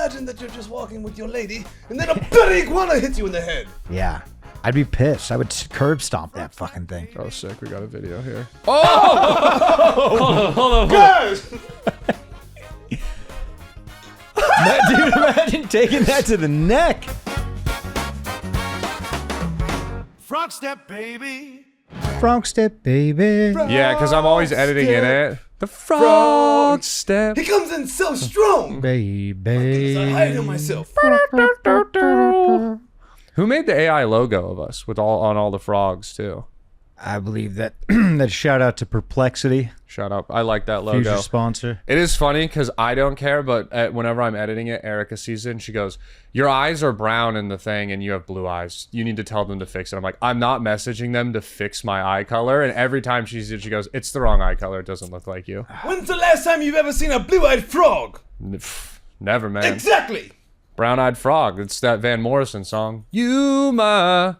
imagine that you're just walking with your lady, and then a bloody iguana hits you in the head. Yeah. I'd be pissed. I would curb stomp that fucking thing. Oh, sick. We got a video here. Oh! hold on. Guys! Dude, imagine taking that to the neck. Frog step, baby. Frog step, baby. Yeah, because I'm always editing in it. The frog step. He comes in so strong. Baby. I hide him myself. Who made the AI logo of us with all the frogs too? I believe that that shout out to Perplexity, Shut up. I like that logo. future sponsor. It is funny because I don't care, but whenever I'm editing it, Erica sees it and she goes, your eyes are brown in the thing and you have blue eyes. You need to tell them to fix it. I'm like, I'm not messaging them to fix my eye color. And every time she sees it, she goes, it's the wrong eye color. It doesn't look like you. When's the last time you've ever seen a blue-eyed frog? Never, man. Exactly. Brown-eyed frog. It's that Van Morrison song. You, my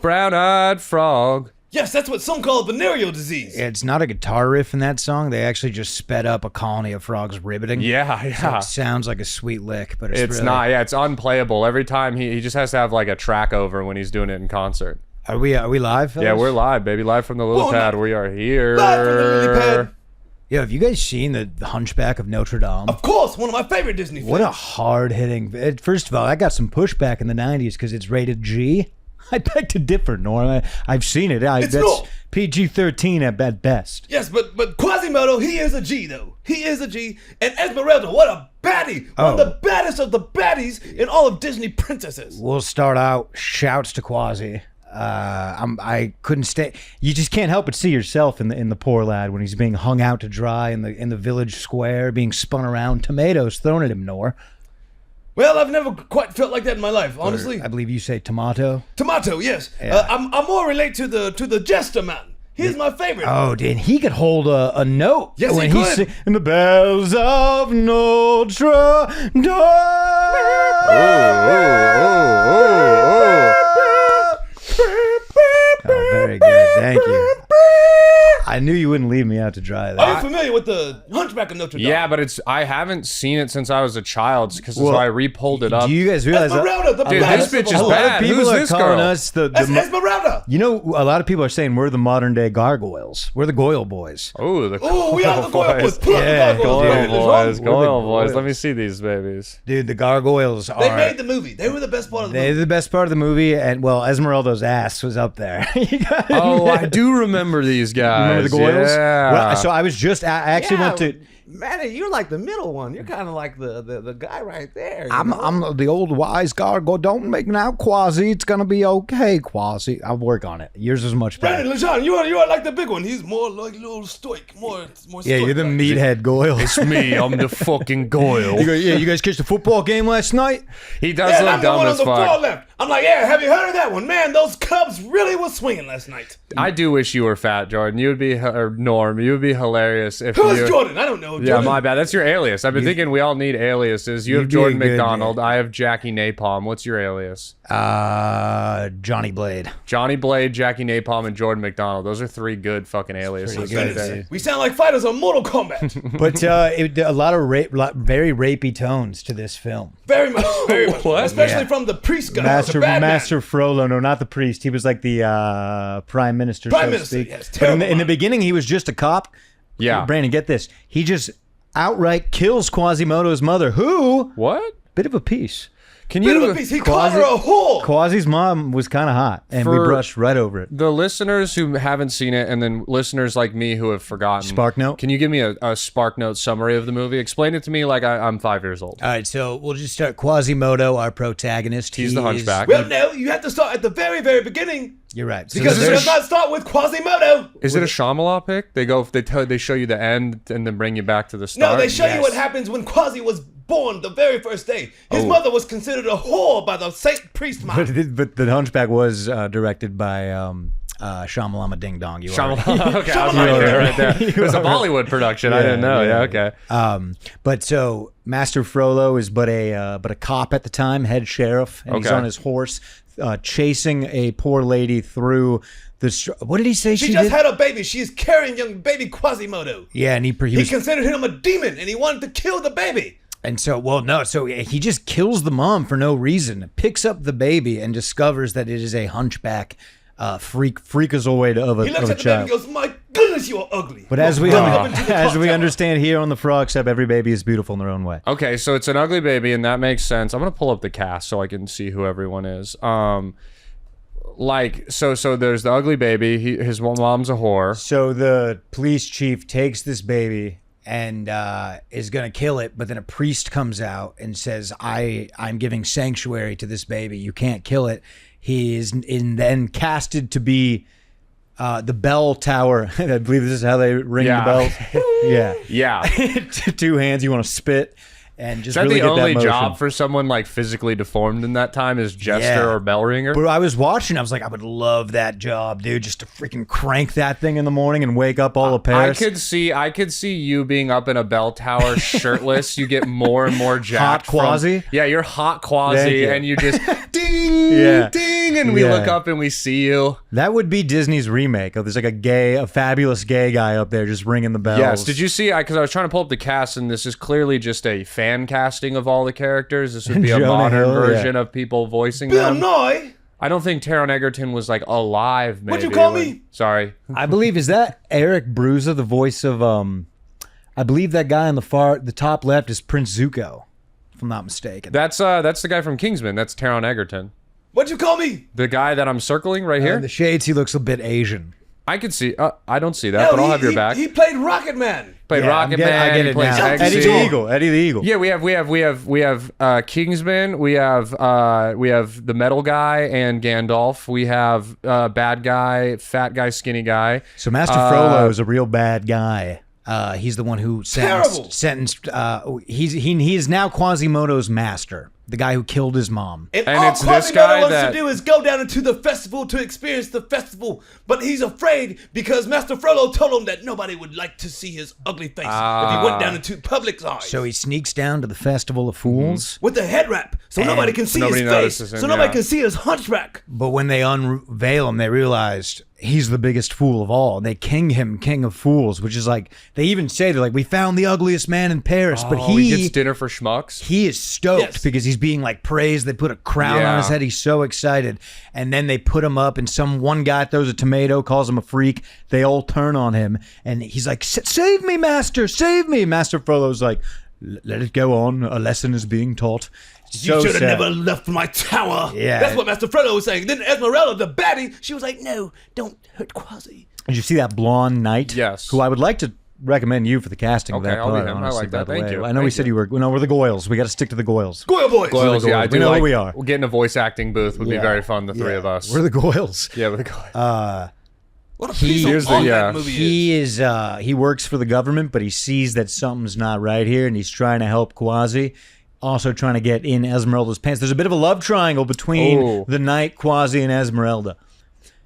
brown-eyed frog. Yes, that's what some call venereal disease. It's not a guitar riff in that song. They actually just sped up a colony of frogs ribbiting. Yeah, So yeah. it sounds like a sweet lick, but it's really... not. Yeah, it's unplayable. Every time he just has to have like a track over when he's doing it in concert. Are we live, fellas? Yeah, we're live, baby. Live from the lily Whoa, pad. We are here. Live from the lily pad. Yeah, have you guys seen the Hunchback of Notre Dame? Of course, one of my favorite Disney films. What a hard-hitting... First of all, I got some pushback in the 90s because it's rated G. I beg to differ, Norm. I've seen it. It's That's not. PG-13 at best. Yes, but Quasimodo, he is a G, though. He is a G. And Esmeralda, what a baddie. One of the baddest of the baddies in all of Disney princesses. We'll start out. Shouts to Quasi. I couldn't stay. You just can't help but see yourself in the poor lad when he's being hung out to dry in the village square, being spun around, tomatoes thrown at him. Nor. Well, I've never quite felt like that in my life, honestly. I believe you say tomato. Tomato, yes. Yeah. I'm more relate to the Jester Man. He's my favorite. Oh, dude, he could hold a note. Yes, when he he's could. And the bells of Notre Dame. Oh, very good. Thank you. I knew you wouldn't leave me out to dry there. Are you familiar with the Hunchback of Notre Dame? Yeah, but I haven't seen it since I was a child because so I re-pulled it up. Do you guys realize Esmeralda, the Dude, baddest this bitch of is all. bad. people Who's are this calling girl? us Esmeralda. You know, a lot of people are saying we're the modern day gargoyles. We're the Goyle boys. Oh, the Oh, we are the Goyle boys. Pull up the Yeah, Gargoyles. Goyle Baby, let's boys, run. Goyle Goyle boys. Let me boys. see these babies. Dude, the gargoyles are... They made the movie. They were the best part of the They're movie. the best part of the movie, and well, Esmeralda's ass was up there. You gotta Oh, admit. I do remember these guys. Remember the Goyles? Yeah. Well, so I actually went to... Manny, you're like the middle one. You're kind of like the guy right there. you I'm know? the old wise gargoyle. Don't make now, Quasi. It's gonna be okay, Quasi. I'll work on it. Yours is much better. Brandon Legendre, you are like the big one. He's more like a little stoic, more Yeah, you're the stoic-like. meathead Goyle. It's me. I'm the fucking Goyle. You guys catch the football game last night? He does Yeah, look I'm the dumb one on as the far fuck. left. I'm like, yeah, have you heard of that one? Man, those Cubs really was swinging last night. I do wish you were fat, Jordan. You would be, or Norm, you would be hilarious if Who you... is Jordan? I don't know. Yeah, Jordan. my bad. That's your alias. I've been thinking we all need aliases. You have you'd be Jordan a good McDonald. man. I have Jackie Napalm. What's your alias? Johnny Blade. Johnny Blade, Jackie Napalm, and Jordan McDonald. Those are three good fucking aliases. pretty right good. there. We sound like fighters on Mortal Kombat. But a lot of very rapey tones to this film. Very much, very much. What? Especially Yeah. from the priest guy. the bad man. Master Frollo, no, not the priest. He was like the prime minister. Prime so to minister, speak. yes, But in the terrible. beginning, he was just a cop. Yeah. Brandon, get this. He just outright kills Quasimodo's mother, who What? bit of a piece. Can Bit you... of a piece. He called her a whore. Quasi's mom was kind of hot, and we For- brushed right over it. The listeners who haven't seen it, and then listeners like me who have forgotten. Spark note? Can you give me a Spark Note summary of the movie? Explain it to me like I'm 5 years old. All right, so we'll just start. Quasimodo, our protagonist. He's the hunchback. Well, no, you have to start at the very, very beginning. You're right. So Because it there's- does not start with Quasimodo. Is it a Shyamalan pick? They show you the end and then bring you back to the start? No, they show you Yes. what happens when Quasi was born the very first day. His mother was considered a whore by the Saint Priest man. but the Hunchback was directed by Shyamalama Ding Dong. You are right. Shyamalan. Okay, I was right there, right there. It was a Bollywood production. I didn't know. Yeah, okay. But so Master Frollo is but a cop at the time, head sheriff, and he's Okay. on his horse, chasing a poor lady through the. What did he say She she just did? had a baby. She is carrying young baby Quasimodo. Yeah, and he He was. considered him a demon, and he wanted to kill the baby. And so, well, no, so he just kills the mom for no reason, picks up the baby, and discovers that it is a hunchback freakazoid of a He looks at the baby child. and goes, "My goodness, you are ugly." But as we Coming up into the as we tower. understand here on the Frog Step, every baby is beautiful in their own way. Okay, so it's an ugly baby, and that makes sense. I'm gonna pull up the cast so I can see who everyone is. So there's the ugly baby. His mom's a whore. So the police chief takes this baby and is going to kill it, but then a priest comes out and says, I'm giving sanctuary to this baby. You can't kill it. He is then casted to be the bell tower. I believe this is how they ring Yeah. the bell. Yeah. Yeah. Two hands, you want to spit and just Is that really the get only that motion. job for someone like physically deformed in that time is jester Yeah. or bell ringer? But I was watching, I was like, I would love that job, dude, just to freaking crank that thing in the morning and wake up all of Paris. I could see you being up in a bell tower shirtless. You get more and more jacked. Hot Quasi? Yeah, you're hot Thank Quasi, you. and you just ding, Yeah. ding, and we Yeah. look up and we see you. That would be Disney's remake. There's like a fabulous gay guy up there just ringing the bells. Yes. Did you see? Because I was trying to pull up the cast, and this is clearly just a fan casting of all the characters. This would be a Jonah modern Hill, version yeah. of people voicing Bill them. Nye. I don't think Taron Egerton was like alive. Maybe. What'd you call me? Sorry. I believe, is that Eric Bruza, the voice of I believe that guy on the top left is Prince Zuko, if I'm not mistaken. That's the guy from Kingsman. That's Taron Egerton. What'd you call me? The guy that I'm circling right here. In the shades, he looks a bit Asian. I could see. I don't see that, Hell, but I'll have your back. He played Rocket Man. Played Yeah, Rocket Man. I get he it plays now. Eggsy. Eddie the Eagle. Eddie the Eagle. Yeah, we have Kingsman. We have the metal guy and Gandalf. We have bad guy, fat guy, skinny guy. So Master Frollo is a real bad guy. He's the one who Terrible. sentenced. He is now Quasimodo's master, the guy who killed his mom. And And all it's this Quasimodo guy wants that- to do is go down into the festival to experience the festival, but he's afraid because Master Frollo told him that nobody would like to see his ugly face if he went down into public's eyes. So he sneaks down to the Festival of Fools. with the head wrap, so nobody can see his nobody face, notices him, so nobody yeah. can see his hunchback. But when they unveil him, they realized he's the biggest fool of all. They king him king of fools, which is like, they even say, they're like, we found the ugliest man in Paris. But he gets dinner for schmucks. he is stoked Yes. because he's being like praised. They put a crown Yeah. on his head. He's so excited. And then they put him up and one guy throws a tomato, calls him a freak. They all turn on him. And he's like, save me, master, save me. Master Frollo's like, let it go on. A lesson is being taught. You So should have sad. never left my tower. Yeah. That's what Master Frollo was saying. Then Esmeralda, the baddie, she was like, no, don't hurt Quasi. Did you see that blonde knight? Yes. Who I would like to recommend you for the casting of Okay, that I'll be part. him. I honestly, like that. by the Thank way. you. I know we Thank said you. you were. No, we're the Goyles. We got to stick to the Goyles. Goyle boys. Goyles, yeah, I We do know like, who we are. Getting a voice acting booth would be Yeah. very fun. The three Yeah. of us. We're the Goyles. Yeah, we're the Goyles. What a piece Here's of the- art yeah. that movie is. He is. He works for the government, but he sees that something's not right here, and he's trying to help Quasi. Also trying to get in Esmeralda's pants. There's a bit of a love triangle between Oh. the knight, Quasi, and Esmeralda.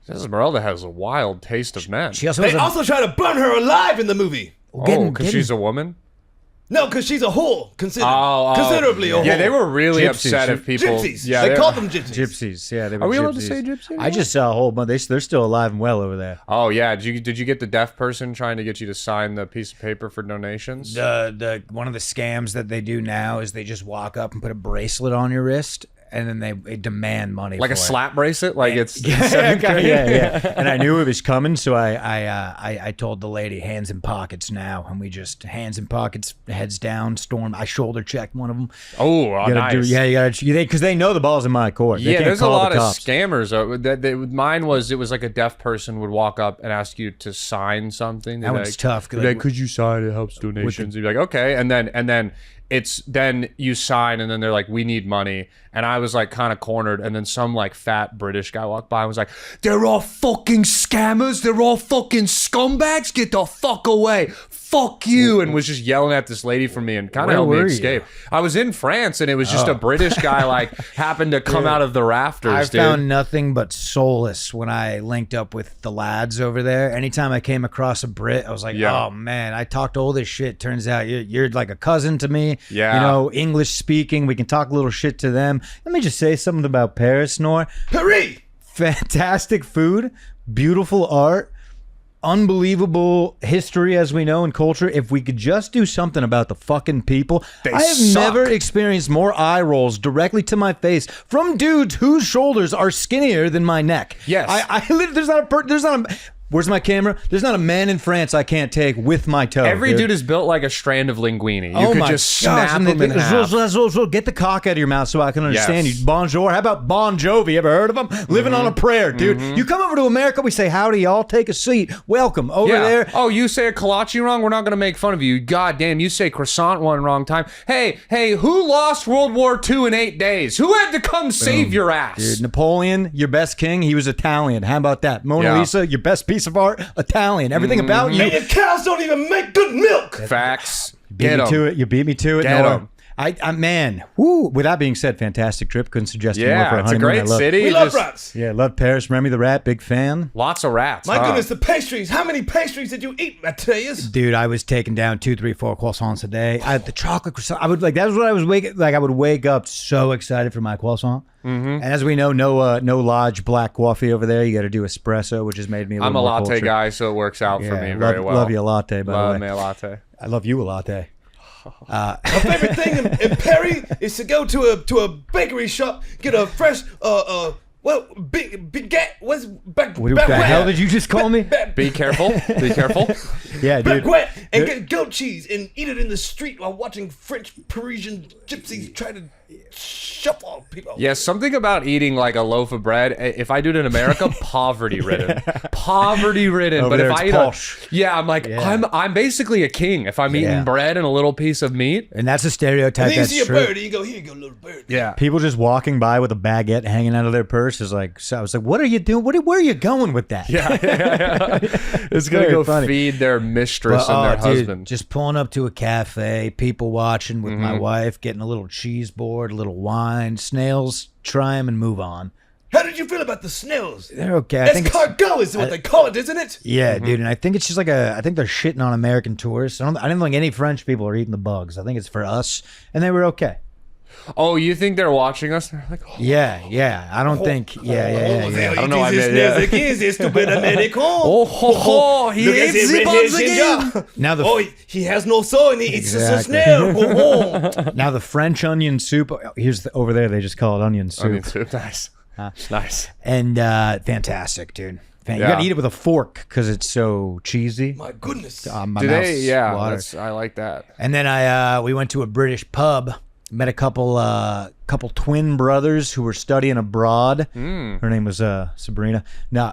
Esmeralda has a wild taste of men. She also They has a, also try to burn her alive in the movie. Because she's a woman. No, because she's a whole, Oh, considerably a whole. Yeah, they were really Gypsies. upset if people. gypsies. Yeah, they called them gypsies. gypsies. Yeah, they were Are we allowed to gypsies. say gypsy? I just saw a whole bunch. They're still alive and well over there. Oh yeah, did you get the deaf person trying to get you to sign the piece of paper for donations? The one of the scams that they do now is they just walk up and put a bracelet on your wrist, and then they demand money, Like for a it. slap bracelet, like it's yeah. And I knew it was coming, so I told the lady, hands in pockets now, and we just hands in pockets, heads down, storm. I shoulder checked one of them. Oh, You gotta nice. you gotta, because they know the ball's in my court. They Yeah, can't there's a call lot the of cops. scammers. Mine was it was like a deaf person would walk up and ask you to sign something. That They'd one's like, tough, 'cause they'd be like- like, could you sign? It helps donations. You'd be like, okay, and then then you sign, and then they're like, we need money, and I was like kind of cornered, and then some like fat British guy walked by and was like, they're all fucking scammers, they're all fucking scumbags, get the fuck away. Fuck you, and was just yelling at this lady for me and kind of Where helped me were you? escape. I was in France, and it was just a British guy like happened to come out of the rafters. I dude. found nothing but solace when I linked up with the lads over there. Anytime I came across a Brit, I was like, Yeah. oh man, I talked all this shit. Turns out you're like a cousin to me. Yeah. You know, English speaking. We can talk a little shit to them. Let me just say something about Paris, Nor. Paris. Fantastic food, beautiful art, unbelievable history as we know in culture, if we could just do something about the fucking people. I have never experienced more eye rolls directly to my face from dudes whose shoulders are skinnier than my neck. Yes. There's not a where's my camera? There's not a man in France I can't take with my toe. Every dude is built like a strand of linguine. You could just snap and them in half. Get the cock out of your mouth so I can understand Yes. you. Bonjour. How about Bon Jovi? Ever heard of him? Living on a prayer, dude. You come over to America, we say howdy, y'all. Take a seat. Welcome. Over there. Oh, you say a kolache wrong? We're not going to make fun of you. God damn, you say croissant one wrong time. Hey, who lost World War II in 8 days? Who had to come save your ass? Dude, Napoleon, your best king, he was Italian. How about that? Mona Lisa, your best piece of art, Italian. Everything about you. And your cows don't even make good milk. Facts. Beat me to it. You beat me to it. Get No, 'em. I man. Woo. With that being said, fantastic trip. Couldn't suggest more for a Yeah, it's a honeymoon. I great love- city. We love rats. Yeah, love Paris. Remy the Rat, big fan. Lots of rats. My goodness, the pastries. How many pastries did you eat, Mateus? Dude, I was taking down 2, 3, 4 croissants a day. I had the chocolate croissant. I would that was what I was I would wake up so excited for my croissant. And as we know, no Lodge black coffee over there. You got to do espresso, which has made me. I'm a more latte cultured. guy, so it works out for me very well. Love you a latte, by Love the me way. a latte. I love you a latte. My favorite thing in Perry is to go to a bakery shop, get a fresh baguette. What's What the hell did you just call me? Be careful. Be careful. Yeah, dude. Baguette and get goat cheese and eat it in the street while watching French Parisian gypsies try to shuffle people. Yeah, something about eating like a loaf of bread. If I do it in America, poverty-ridden, poverty-ridden. Over But there if it's I eat, posh. I'm like, Yeah. I'm basically a king if I'm eating bread and a little piece of meat. And that's a stereotype. And then you That's see a true. bird and you go, here you go, little bird. Yeah, People just walking by with a baguette hanging out of their purse is like. So I was like, "What are you doing? Where are you going with that?" yeah. It's gonna very go funny. feed their mistress But, and their dude, husband. just pulling up to a cafe, people watching with my wife, getting a little cheese board, a little wine, snails, try them and move on. How did you feel about the snails? They're okay. I think it's, Escargot is what they call it, isn't it? yeah, dude, and I think it's just like I think they're shitting on American tourists. I don't think any French people are eating the bugs. I think it's for us, and they were okay. Oh, you think they're watching us? They're like, oh. Yeah. I don't think. Yeah. I don't know, I mean, yeah. This stupid American. He Look at ate his the red bugs head again. ginger. Now the Oh, he has no soul and he eats just a Exactly. snail. Oh. now the French onion soup. Here's over there. They just call it onion soup. Onion soup, nice, nice. And fantastic, dude. You Yeah. gotta eat it with a fork because it's so cheesy. My goodness. My Do mouth's they? Yeah, watered. I like that. And then we went to a British pub, met a couple twin brothers who were studying abroad. Her name was Sabrina. No,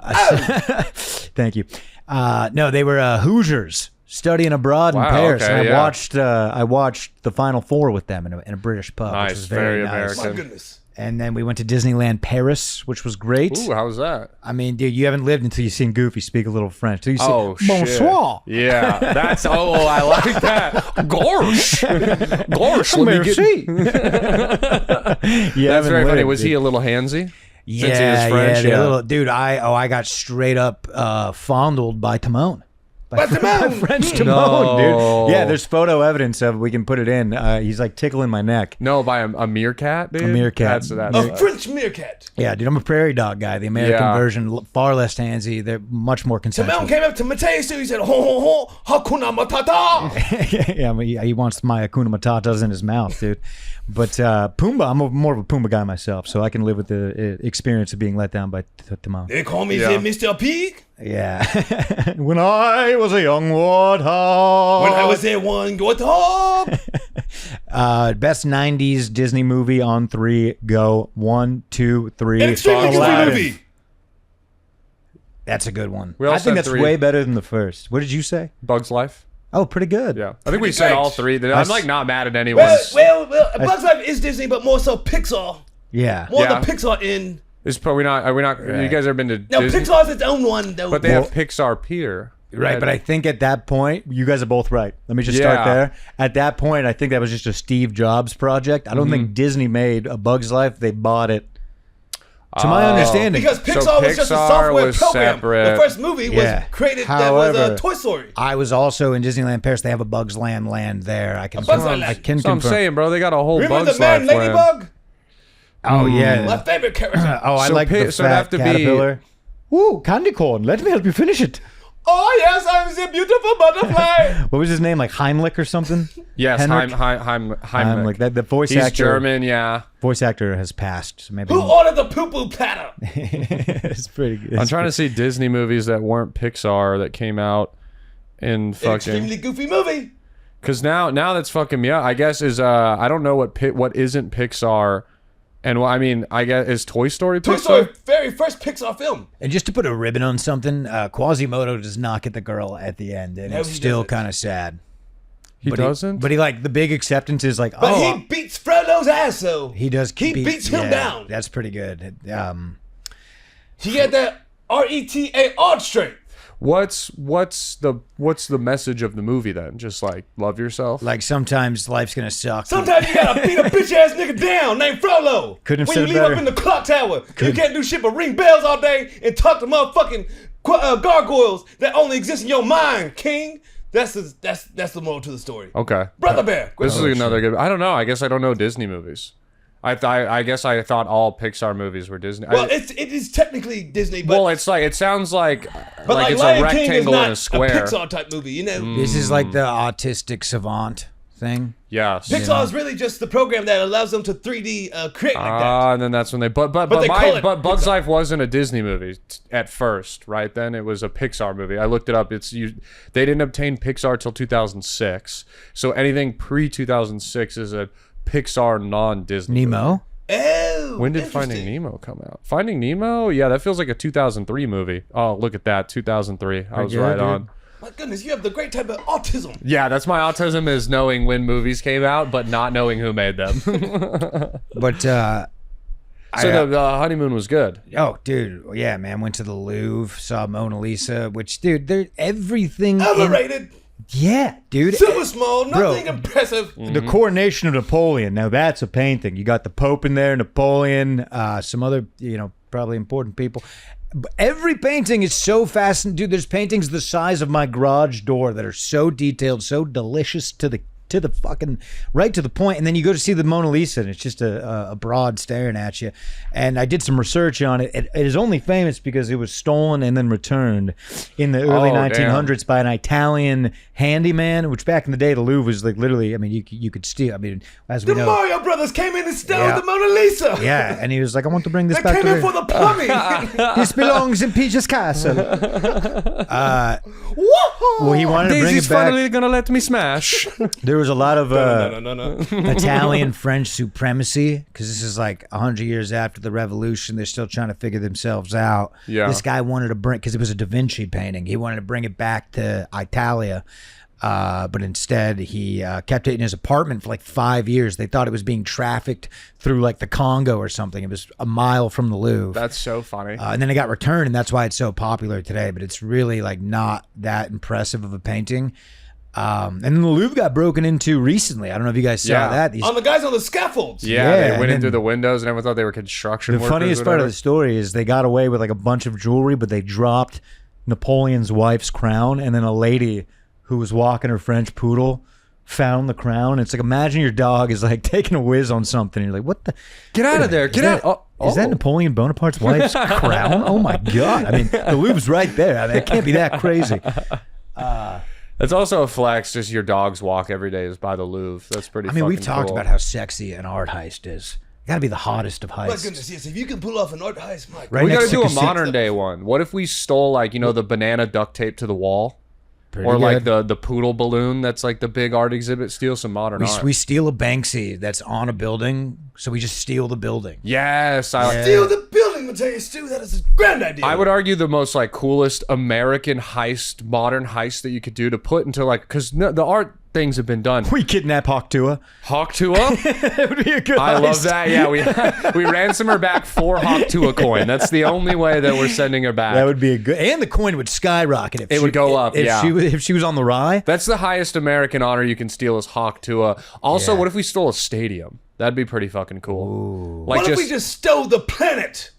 thank you. No, they were Hoosiers studying abroad in Wow, Paris. okay, and yeah. I watched the Final Four with them in a British pub, which Nice, was very nice. American. My goodness. And then we went to Disneyland Paris, which was great. Ooh, how was that? I mean, dude, you haven't lived until you've seen Goofy speak a little French. Till you see, Oh, bonsoir. shit. Yeah, that's. Oh, I like that. Gorsh. Gorsh. Let me get. That's very funny. Was he a little handsy? Yeah, Since he was French, they're yeah. a little, dude. I got straight up fondled by Timon. By Timon. French Timon, No. dude. Yeah, there's photo evidence of it. We can put it in. He's like tickling my neck. No, by a meerkat, dude. A meerkat. That's A French meerkat. Yeah, dude. I'm a prairie dog guy. The American Yeah. version, far less handsy. They're much more Timon consensual. came up to Matty Stu. He said, ho, ho, ho, hakuna matata. Yeah, I mean, he wants my Hakuna Matatas in his mouth, dude. But Pumbaa, I'm more of a Pumbaa guy myself, so I can live with the experience of being let down by Timon. They call me Yeah. Mr. Pig. Yeah. When I was a young warthog. When I was there, one go top. Best 90s Disney movie on 3. Go. 1, 2, 3. An extremely goofy Aladdin. movie. That's a good one. We all I think said that's 3. way better than the first. What did you say? Bug's Life. Oh, pretty good. Yeah, I think we Pretty said great. all 3. I'm like not mad at anyone. Well, A Bug's Life is Disney, but more so Pixar. Yeah. More Yeah. the Pixar in. Are we not? You guys ever been to Now, Disney? Pixar's its own one, though. But they have Pixar Pier. Right, but I think at that point, you guys are both right. Let me just start Yeah. there. At that point, I think that was just a Steve Jobs project. I don't think Disney made A Bug's Life. They bought it. To my understanding. Because Pixar So was just a Pixar software was program. separate. The first movie was Yeah. created However, that was Toy Story. I was also in Disneyland Paris. They have a Bug's Land there. I can Bug's confirm. Land. I can So I'm confirm. saying, bro, they got a whole Remember Bug's the man Life land. Ladybug? Oh yeah. My favorite character. Oh, I So like the so it'd fat have to be- caterpillar. Ooh, candy corn. Let me help you finish it. Oh yes, I'm the beautiful butterfly. What was his name? Like Heimlich or something? Yes, Henrik? Heimlich. That the voice He's actor. German, yeah. Voice actor has passed. So maybe Who ordered the poo-poo platter? it's pretty good. I'm trying to see Disney movies that weren't Pixar that came out in fucking. Extremely goofy movie. Because now that's fucking me up. I guess is I don't know what isn't Pixar, and I mean I guess is Toy Story Pixar? Toy Story, very first Pixar film. And just to put a ribbon on something, Quasimodo does not get the girl at the end, and No, it's he still doesn't. kind of sad. He doesn't. But he like the big acceptance is like, But oh, he beats Frollo's ass, though. he does. He beats him down. That's pretty good. He had that RETA odd straight. What's the message of the movie then? Just like love yourself. Like sometimes life's gonna suck. Sometimes you gotta beat a bitch ass nigga down named Frollo. Couldn't have when said you it leave better. up in the clock tower, you can't do shit but ring bells all day and talk to motherfucking gargoyles that only exist in your mind, King. That's the moral to the story. Okay. Brother Bear. This is another good. I don't know. I guess I don't know Disney movies. I guess I thought all Pixar movies were Disney. Well, it is technically Disney, but well, it's like it sounds like but it's Lion a King is rectangle not and a square. Pixar type movie, you know. This is like the autistic savant thing. Yes. Pixar is really just the program that allows them to 3D create like that. And then that's when they but they call it Bugs Pixar. Life wasn't a Disney movie at first, right? Then it was a Pixar movie. I looked it up. They didn't obtain Pixar till 2006. So anything pre 2006 is a Pixar non-Disney movie. Nemo. Oh, When did Finding Nemo come out? Finding Nemo? Yeah, that feels like a 2003 movie. Oh, look at that, 2003. I was good, right dude. on. My goodness, you have the great type of autism. Yeah, that's my autism is knowing when movies came out, but not knowing who made them. But So the honeymoon was good. oh, dude, yeah, man, went to the Louvre, saw Mona Lisa, which, dude, everything. Overrated. Yeah, dude. Super small, nothing Bro. impressive. The coronation of Napoleon. Now that's a painting. You got the Pope in there, Napoleon, some other, probably important people. But every painting is so fascinating. Dude, there's paintings the size of my garage door that are so detailed, so delicious to the fucking right to the point. And then you go to see the Mona Lisa and it's just a broad staring at you. And I did some research on it. It is only famous because it was stolen and then returned in the early 1900s by an Italian handyman, which back in the day, the Louvre was like literally, I mean, you could steal. I mean, as we The know. Mario brothers came in and stole Yeah. the Mona Lisa. Yeah, and he was like, I want to bring this They back came to in for the plumbing. This belongs in Peach's castle. Whoa! Well, he wanted to bring it back. gonna let me smash. There was a lot of No. Italian French supremacy because this is like 100 years after the revolution. They're still trying to figure themselves out. Yeah. This guy wanted to bring, because it was a Da Vinci painting, he wanted to bring it back to Italia. But instead, he kept it in his apartment for like 5 years. They thought it was being trafficked through like the Congo or something. It was a mile from the Louvre. That's so funny. And then it got returned, and that's why it's so popular today. But it's really like not that impressive of a painting. And then the Louvre got broken into recently. I don't know if you guys saw Yeah. that. These, On the guys on the scaffolds. yeah, yeah, they went and in through then- the windows and everyone thought they were construction the workers. funniest or part of whatever. the story is they got away with like a bunch of jewelry, but they dropped Napoleon's wife's crown, and then a lady who was walking her French poodle found the crown. It's like, imagine your dog is like taking a whiz on something. You're like, what the? Get out of there! Get out! Is that Napoleon Bonaparte's wife's crown? Oh my God. I mean, the Louvre's right there. I mean, it can't be that crazy. It's also a flex. Just your dog's walk every day is by the Louvre. That's pretty. I mean, we've fucking talked cool. about how sexy an art heist is. Got to be the hottest of My heists. goodness, yes. If you can pull off an art heist, my Right We next gotta to do a casino- modern day one. What if we stole like the banana duct tape to the wall, Pretty or like good. the poodle balloon that's like the big art exhibit? Steal some modern art. We steal a Banksy that's on a building, so we just steal the building. Yes, I like. Steal the building, Matty Stu. That is a grand idea. I would argue the most like coolest American heist, modern heist that you could do to put into like, because the art things have been done. We kidnap Hawk Tua. Hawk Tua. That would be a good I love heist. that. Yeah, we ransom her back for Hawk Tua coin. That's the only way that we're sending her back. That would be a good, and the coin would skyrocket if It would go up, If yeah. she was on the rye. That's the highest American honor you can steal is Hawk Tua. Also, Yeah. what if we stole a stadium? That'd be pretty fucking cool. Like What if we just stole the planet?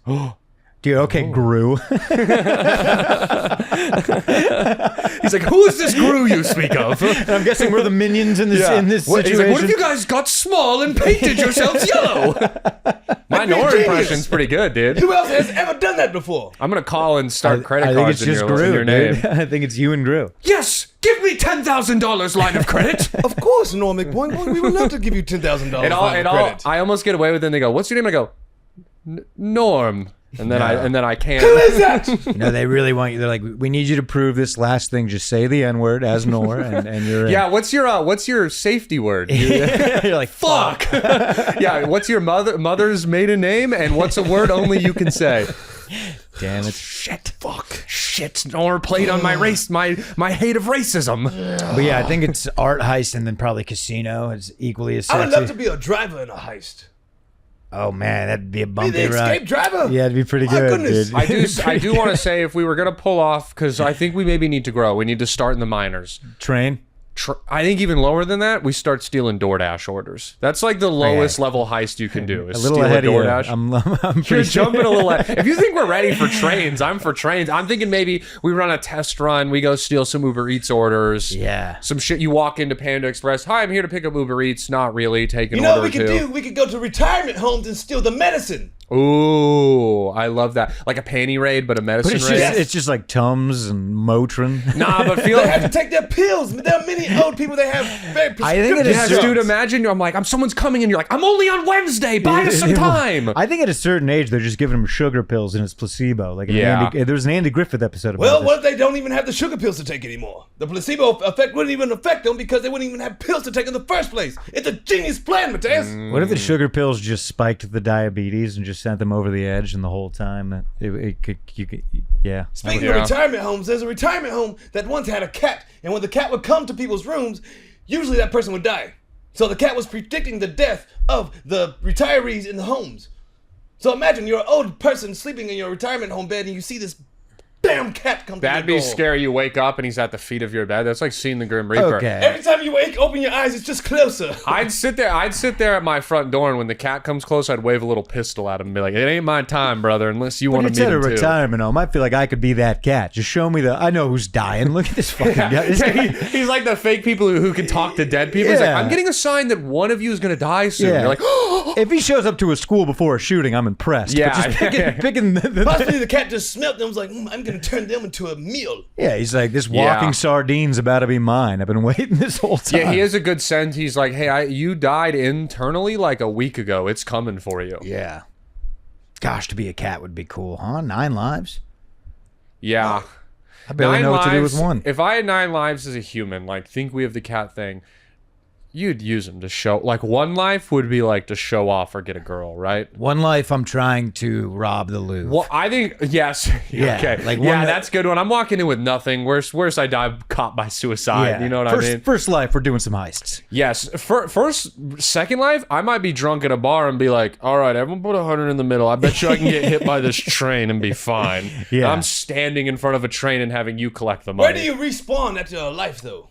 Dude, okay, Gru. he's like, who is this Gru you speak of? And I'm guessing we're the minions in this Yeah. in this What- situation. He's like, what if you guys got small and painted yourselves yellow? My My be a Nor genius. impression's pretty good, dude. Who else has ever done that before? I'm gonna call and start credit I think cards it's in just your, in your Gru, name. dude. I think it's you and Gru. Yes, give me $10,000 line of credit. Of course, Noreq McBoing-Boing. We would love to give you $10,000 credit. I almost get away with it. And they go, "What's your name?" I go, Norm, and then I can't. Who is that? You know, they really want you. They're like, we need you to prove this last thing. Just say the N-word as Nor, and you're in. Yeah, what's your safety word? You're like, Fuck. Yeah, what's your mother's maiden name, and what's a word only you can say? damn it. Shit. Fuck. Shit. Nor played on my race, my hate of racism. But yeah, I think it's art heist and then probably casino. It's equally as I sexy. would love to be a driver in a heist. Oh man, that'd be a Be bumpy the ride. escape driver. Yeah, it'd be pretty My good, goodness. dude. I do want to say, if we were gonna pull off, because I think we maybe need to grow. We need to start in the minors. Train. I think even lower than that, we start stealing DoorDash orders. That's like the lowest level heist you can do. A Is little steal ahead a of you. DoorDash. I'm You're pretty jumping a little ahead. If you think we're ready for trains, I'm for trains. I'm thinking maybe we run a test run. We go steal some Uber Eats orders. Yeah. Some shit. You walk into Panda Express. Hi, I'm here to pick up Uber Eats. Not really. Take an You know order what we or could two. do? We could go to retirement homes and steal the medicine. Ooh, I love that. Like a panty raid, but a medicine But it's raid. just, it's just like Tums and Motrin. Nah, but feel They have to take their pills. There are many old people that have very I think it prescriptive is Yes, drugs. dude, imagine I'm like, someone's coming and you're like, I'm only on Wednesday. Buy us some time. I think at a certain age they're just giving them sugar pills and it's placebo. Like Yeah. there was an Andy Griffith episode about Well, this. what if they don't even have the sugar pills to take anymore? The placebo effect wouldn't even affect them because they wouldn't even have pills to take in the first place. It's a genius plan, Mateus. What if the sugar pills just spiked the diabetes and just sent them over the edge and the whole time yeah. Speaking Yeah. of retirement homes, there's a retirement home that once had a cat, and when the cat would come to people's rooms, usually that person would die. So the cat was predicting the death of the retirees in the homes. So imagine you're an old person sleeping in your retirement home bed and you see this damn cat come That'd to be your door. scary. You wake up and he's at the feet of your bed. That's like seeing the Grim Reaper. Okay. Every time you wake, open your eyes, it's just closer. I'd sit there at my front door, and when the cat comes close, I'd wave a little pistol at him and be like, "It ain't my time, brother, unless you But want to it's meet at a him too." retirement home. I feel like I could be that cat. Just show me I know who's dying. Look at this fucking guy. This guy- He's like the fake people who can talk to dead people. He's like, Yeah. I'm getting a sign that one of you is going to die soon. Yeah. You're like, if he shows up to a school before a shooting, I'm impressed. Yeah. But just picking the Possibly the cat just smelled them and was like, I'm going to turn them into a meal. yeah, he's like, this walking Yeah. sardine's about to be mine. I've been waiting this whole time. yeah, he has a good sense. He's like, hey, you died internally like a week ago. It's coming for you. Yeah. Gosh, to be a cat would be cool, huh? 9 lives? Yeah. I barely know what to do with one. If I had 9 lives as a human, like, think we have the cat thing, you'd use them to show. Like, 1 life would be like to show off or get a girl, right? 1 life, I'm trying to rob the Louvre. Well, I think yes. Yeah, Okay. like yeah, one- that's a good one. I'm walking in with nothing. Worst I die caught by suicide. You know what first, I mean? First life, we're doing some heists. Yes. Second life, I might be drunk at a bar and be like, all right, everyone put 100 in the middle. I bet you I can get hit by this train and be fine. Yeah. I'm standing in front of a train and having you collect the money. Where do you respawn at your life, though?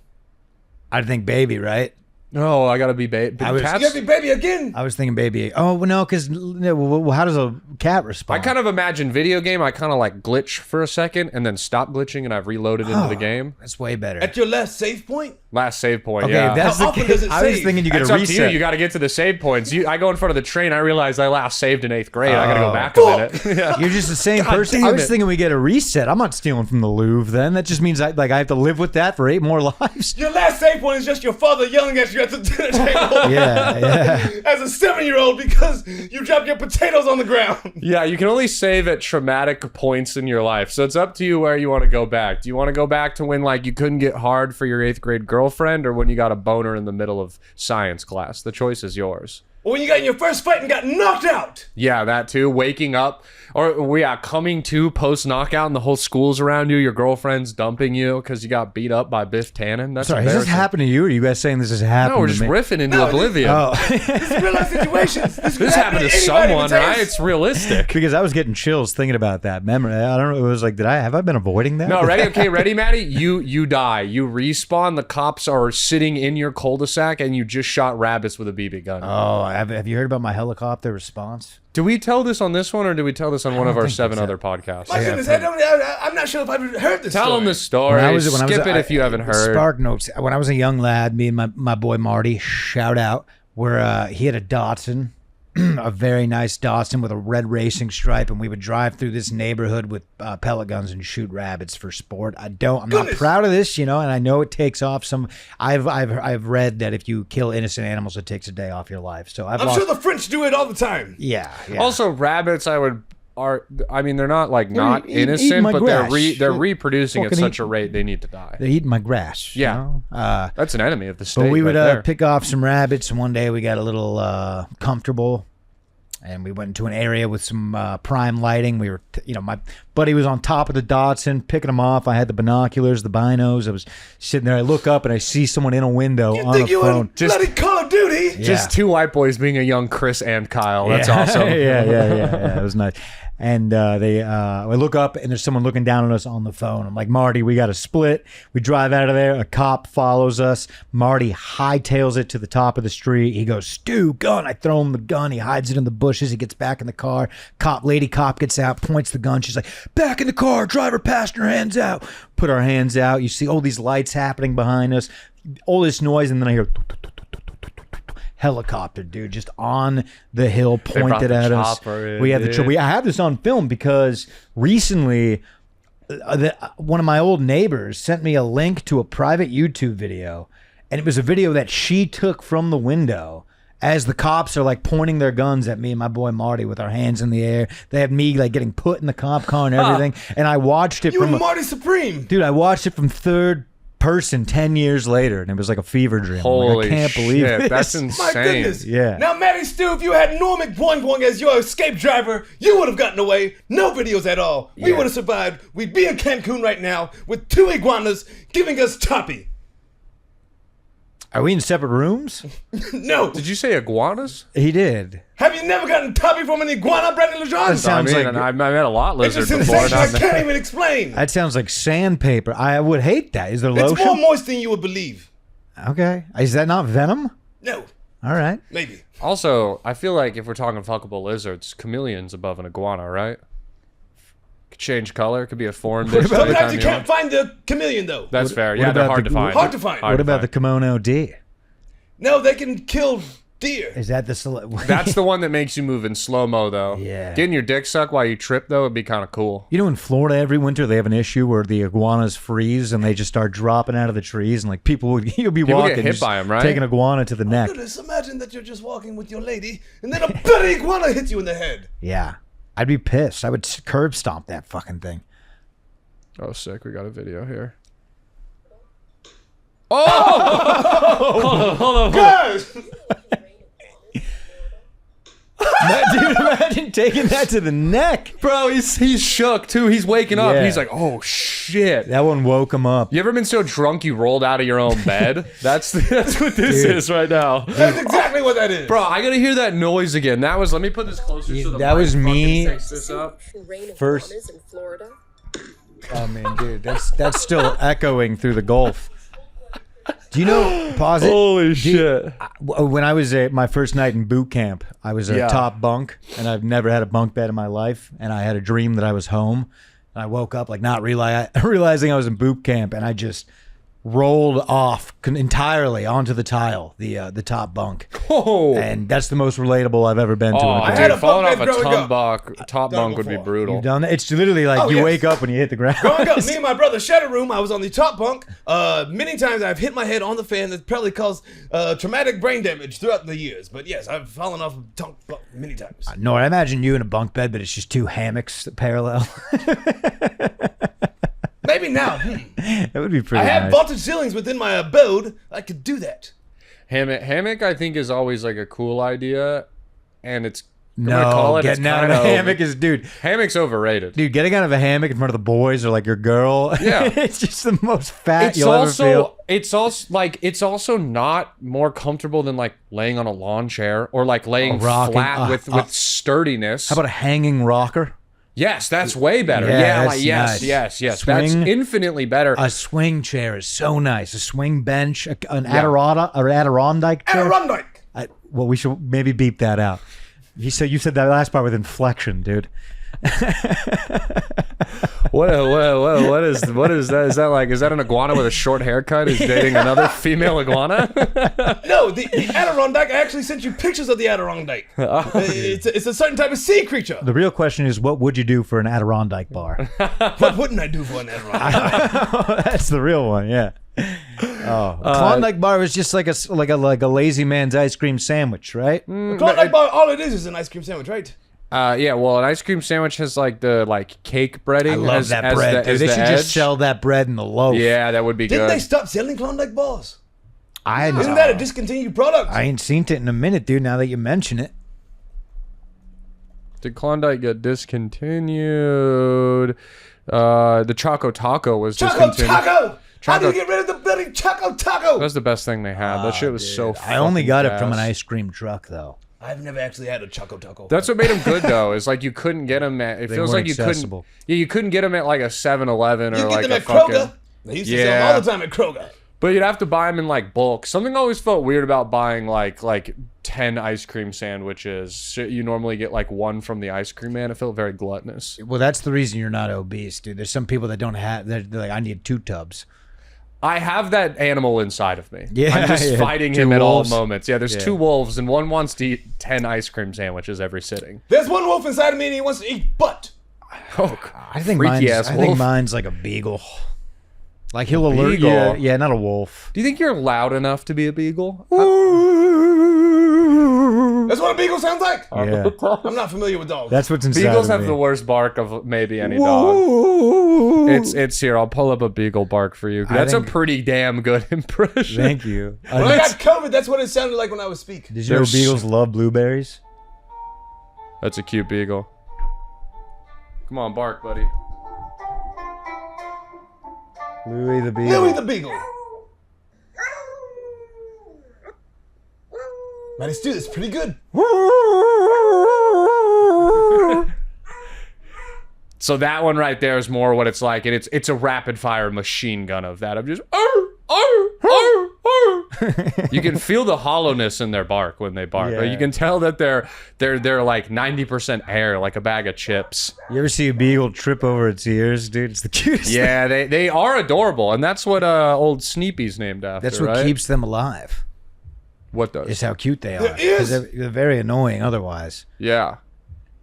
I think baby, right? No, I gotta be big I was- cats. You got to be baby again. I was thinking baby. Oh, well, no, because how does a cat respond? I kind of imagine video game. I kind of like glitch for a second and then stop glitching and I've reloaded into the game. That's way better. At your last save point? Last save point. Okay, yeah. if that's How the often case. does it I was save? thinking you get That's a up to you. reset. You got to get to the save points. I go in front of the train. I realize I last saved in 8th grade. I got to go back a minute. Yeah. You're just the same God person. damn I was it. thinking we get a reset. I'm not stealing from the Louvre. Then that just means I have to live with that for 8 more lives. Your last save point is just your father yelling at you at the dinner table Yeah. as a 7-year-old because you dropped your potatoes on the ground. Yeah, you can only save at traumatic points in your life. So it's up to you where you want to go back. Do you want to go back to when like you couldn't get hard for your 8th grade girlfriend or when you got a boner in the middle of science class? The choice is yours. Or when you got in your first fight and got knocked out. Yeah, that too. Waking up or coming to post knockout and the whole school's around you. Your girlfriend's dumping you because you got beat up by Biff Tannen. That's Sorry, has this embarrassing. happened to you? Or are you guys saying this has happened No, we're to just me? riffing into No, oblivion. Oh, This is real life situations. This happened to someone, right? It's realistic. because I was getting chills thinking about that memory. I don't know. It was like, have I been avoiding that? No, ready? Okay, ready, Matty? You die. You respawn. The cops are sitting in your cul-de-sac, and you just shot rabbits with a BB gun. Oh, have you heard about my helicopter response? Do we tell this on this one, or do we tell this on one of our think 7 so. other podcasts? My goodness, I'm not sure if I've heard this Tell story. them the story. Skip it if you haven't heard. Spark Notes. When I was a young lad, me and my boy Marty, shout out, where he had a Datsun, a very nice Datsun with a red racing stripe, and we would drive through this neighborhood with pellet guns and shoot rabbits for sport. I'm not proud of this, and I know it takes off some. I've read that if you kill innocent animals, it takes a day off your life. So I'm sure the French do it all the time. Yeah. Also, rabbits, they're not like not innocent, but they're reproducing at such a rate they need to die. They're eating my grass. Yeah, that's an enemy of the state. But we would there. pick off some rabbits, and one day we got a little comfortable, and we went into an area with some prime lighting. We were, my buddy was on top of the Datsun picking them off. I had the binoculars, the binos. I was sitting there. I look up and I see someone in a window on a phone. Bloody Call of Duty. Yeah. Just two white boys being a young Chris and Kyle. That's awesome. Yeah. It was nice. And I look up and there's someone looking down on us on the phone. I'm like, Marty, we got to split. We drive out of there. A cop follows us. Marty hightails it to the top of the street. He goes, Stu, gun. I throw him the gun. He hides it in the bushes. He gets back in the car. Lady cop gets out, points the gun. She's like, back in the car. Driver, passenger, hands out. Put our hands out. You see all these lights happening behind us. All this noise. And then I hear helicopter, dude, just on the hill, pointed at us. We had I have this on film because recently one of my old neighbors sent me a link to a private YouTube video, and it was a video that she took from the window as the cops are like pointing their guns at me and my boy Marty with our hands in the air. They have me like getting put in the cop car and everything. And I watched it from Marty Supreme. Dude, I watched it from third person 10 years later, and it was like a fever dream. Holy I can't believe it. That's insane. My goodness. Yeah. Now, Matty Stu, if you had Noreq McBoing-Boing as your escape driver, you would have gotten away. No videos at all. We would have survived. We'd be in Cancun right now with 2 iguanas giving us toppy. Are we in separate rooms? No. Did you say iguanas? He did. Have you never gotten toppy from an iguana, Brandon Legendre? Sounds like I met a lot It's a lizard before. sensation I can't even explain. that sounds like sandpaper. I would hate that. Is there It's lotion? more moist than you would believe. Okay. Is that not venom? No. All right. Maybe. Also, I feel like if we're talking fuckable lizards, chameleon's above an iguana, right? Could change color. Could be a foreign dish. Sometimes you can't find the chameleon, though. That's fair. what Yeah, they're about hard the- to find. Hard to find. What about the kimono D? No, they can kill deer. Is that the That's the one that makes you move in slow-mo, though. Yeah. Getting your dick sucked while you trip, though, would be kind of cool. You know, in Florida every winter they have an issue where the iguanas freeze and they just start dropping out of the trees, and like you'll be People walking, get hit just by 'em, right? take an iguana to the neck. Goodness, imagine that you're just walking with your lady, and then a bloody iguana hits you in the head. Yeah, I'd be pissed. I would curb stomp that fucking thing. Oh, sick. We got a video here. Guys! Dude, imagine taking that to the neck. Bro, he's shook, too. He's waking up. Yeah. He's like, oh, shit. That one woke him up. You ever been so drunk you rolled out of your own bed? That's what this is right now. That's exactly what that is. Bro, I gotta hear that noise again. Let me put this closer so the that was mic me. fucking picks this up. First- in Florida. Oh man, dude, that's still echoing through the Gulf. Do you know? Pause it. Holy shit. When I was at my first night in boot camp, I was a Yeah. top bunk, and I've never had a bunk bed in my life. And I had a dream that I was home, and I woke up like not realizing I was in boot camp, and I just rolled off entirely onto the tile, the top bunk. Oh. And that's the most relatable I've ever been to. Oh, in a had bed. dude, a falling bunk off bed a growing top bunk would be before. brutal. You've done that? It's literally like Oh, you yes. wake up when you hit the ground. Growing up, me and my brother shared a room. I was on the top bunk. Many times I've hit my head on the fan that probably caused traumatic brain damage throughout the years. But yes, I've fallen off a top bunk many times. No, I imagine you in a bunk bed, but it's just two hammocks parallel. Maybe now. That would be pretty I have nice. vaulted ceilings within my abode. I could do that. Hammock, I think, is always like a cool idea, and it's I'm gonna No, call it, it's getting out of kinda a hammock is, dude. Hammock's overrated. Dude, getting out of a hammock in front of the boys or like your girl, Yeah. it's just the most fat It's you'll ever feel. it's also not more comfortable than like laying on a lawn chair or like laying rocking, flat with sturdiness. How about a hanging rocker? Yes, that's way better. Yeah, Yeah, that's nice. yes. Swing. That's infinitely better. A swing chair is so nice. A swing bench, an Adirondack chair. Adirondack. Well, we should maybe beep that out. You said that last part with inflection, dude. What is that? Is that an iguana with a short haircut who's dating another female iguana? No, the Adirondack. I actually sent you pictures of the Adirondack. It's a certain type of sea creature. The real question is, what would you do for an Adirondack bar? What wouldn't I do for an Adirondack? That's the real one, yeah. Oh, Klondike bar is just like a lazy man's ice cream sandwich, right? Klondike bar, all it is an ice cream sandwich, right? Yeah, well, an ice cream sandwich has like the cake breading. I love that bread. Dude. They should just sell that bread in the loaf. Yeah, that would be Didn't good. they stop selling Klondike bars? Isn't that a discontinued product? I ain't seen it in a minute, dude. Now that you mention it, Did Klondike get discontinued? The Choco Taco was discontinued. Taco! How do you get rid of the bloody Choco Taco? That's the best thing they had. That shit was so I only got it from an gas. ice cream truck, though. I've never actually had a Choco Taco. That's what made them good, though. Is like you couldn't get them at. It They feels weren't like you accessible. couldn't. Yeah, you couldn't get them at like a 7-Eleven you or get like them a at fucking. Kroger. They used to sell them all the time at Kroger. But you'd have to buy them in like bulk. Something always felt weird about buying like 10 ice cream sandwiches. So you normally get like one from the ice cream man. It felt very gluttonous. Well, that's the reason you're not obese, dude. There's some people that don't have. They're like, I need 2 tubs. I have that animal inside of me. Yeah, I'm just yeah. fighting 2 him at all wolves. moments. Yeah, there's 2 wolves, and one wants to eat 10 ice cream sandwiches every sitting. There's one wolf inside of me and he wants to eat butt. Oh, I think freaky ass wolf. mine's like a beagle. Like he'll alert you. beagle? Yeah, not a wolf. Do you think you're loud enough to be a beagle? That's what a beagle sounds like? Yeah, I'm not familiar with dogs. that's what's inside Beagles of have me. the worst bark of maybe any dog. It's here. I'll pull up a beagle bark for you. That's think- a pretty damn good impression. Thank you. when I got COVID, that's what it sounded like when I would speak. Did you know beagles love blueberries? That's a cute beagle. Come on, bark, buddy. Louis the beagle. Louis the Beagle. Matty Stu, that's pretty good. So that one right there is more what it's like, and it's a rapid fire machine gun of that. I'm just You can feel the hollowness in their bark when they bark. Yeah. Like, you can tell that they're like 90% air, like a bag of chips. You ever see a beagle trip over its ears, dude? It's the cutest. Yeah, they are adorable, and that's what old Sneepy's named after. That's what right? keeps them alive. What does? Is how cute they are. There is. 'Cause they're very annoying otherwise. Yeah.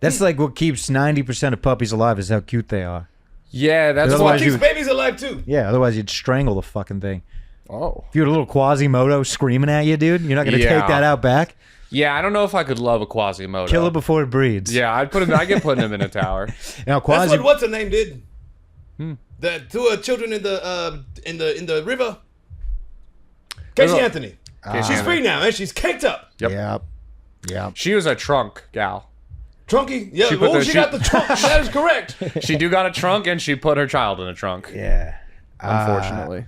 That's like what keeps 90% of puppies alive is how cute they are. Yeah, that's Otherwise why. What keeps babies alive too. Yeah, otherwise you'd strangle the fucking thing. Oh. If you had a little Quasimodo screaming at you, dude, you're not going to Yeah. take that out back? Yeah, I don't know if I could love a Quasimodo. Kill it before it breeds. Yeah, I'd put him. I get putting him in a tower. Now, That's Quasi... what what's her name did. That to her children in the river. Casey River- Anthony. Casey She's Anthony. free now, and she's caked up. Yep. Yep. She was a trunk gal. Trunky. Yeah, She put the- she she- got the trunk. That is correct. She do got a trunk, and she put her child in a trunk. Yeah. Unfortunately.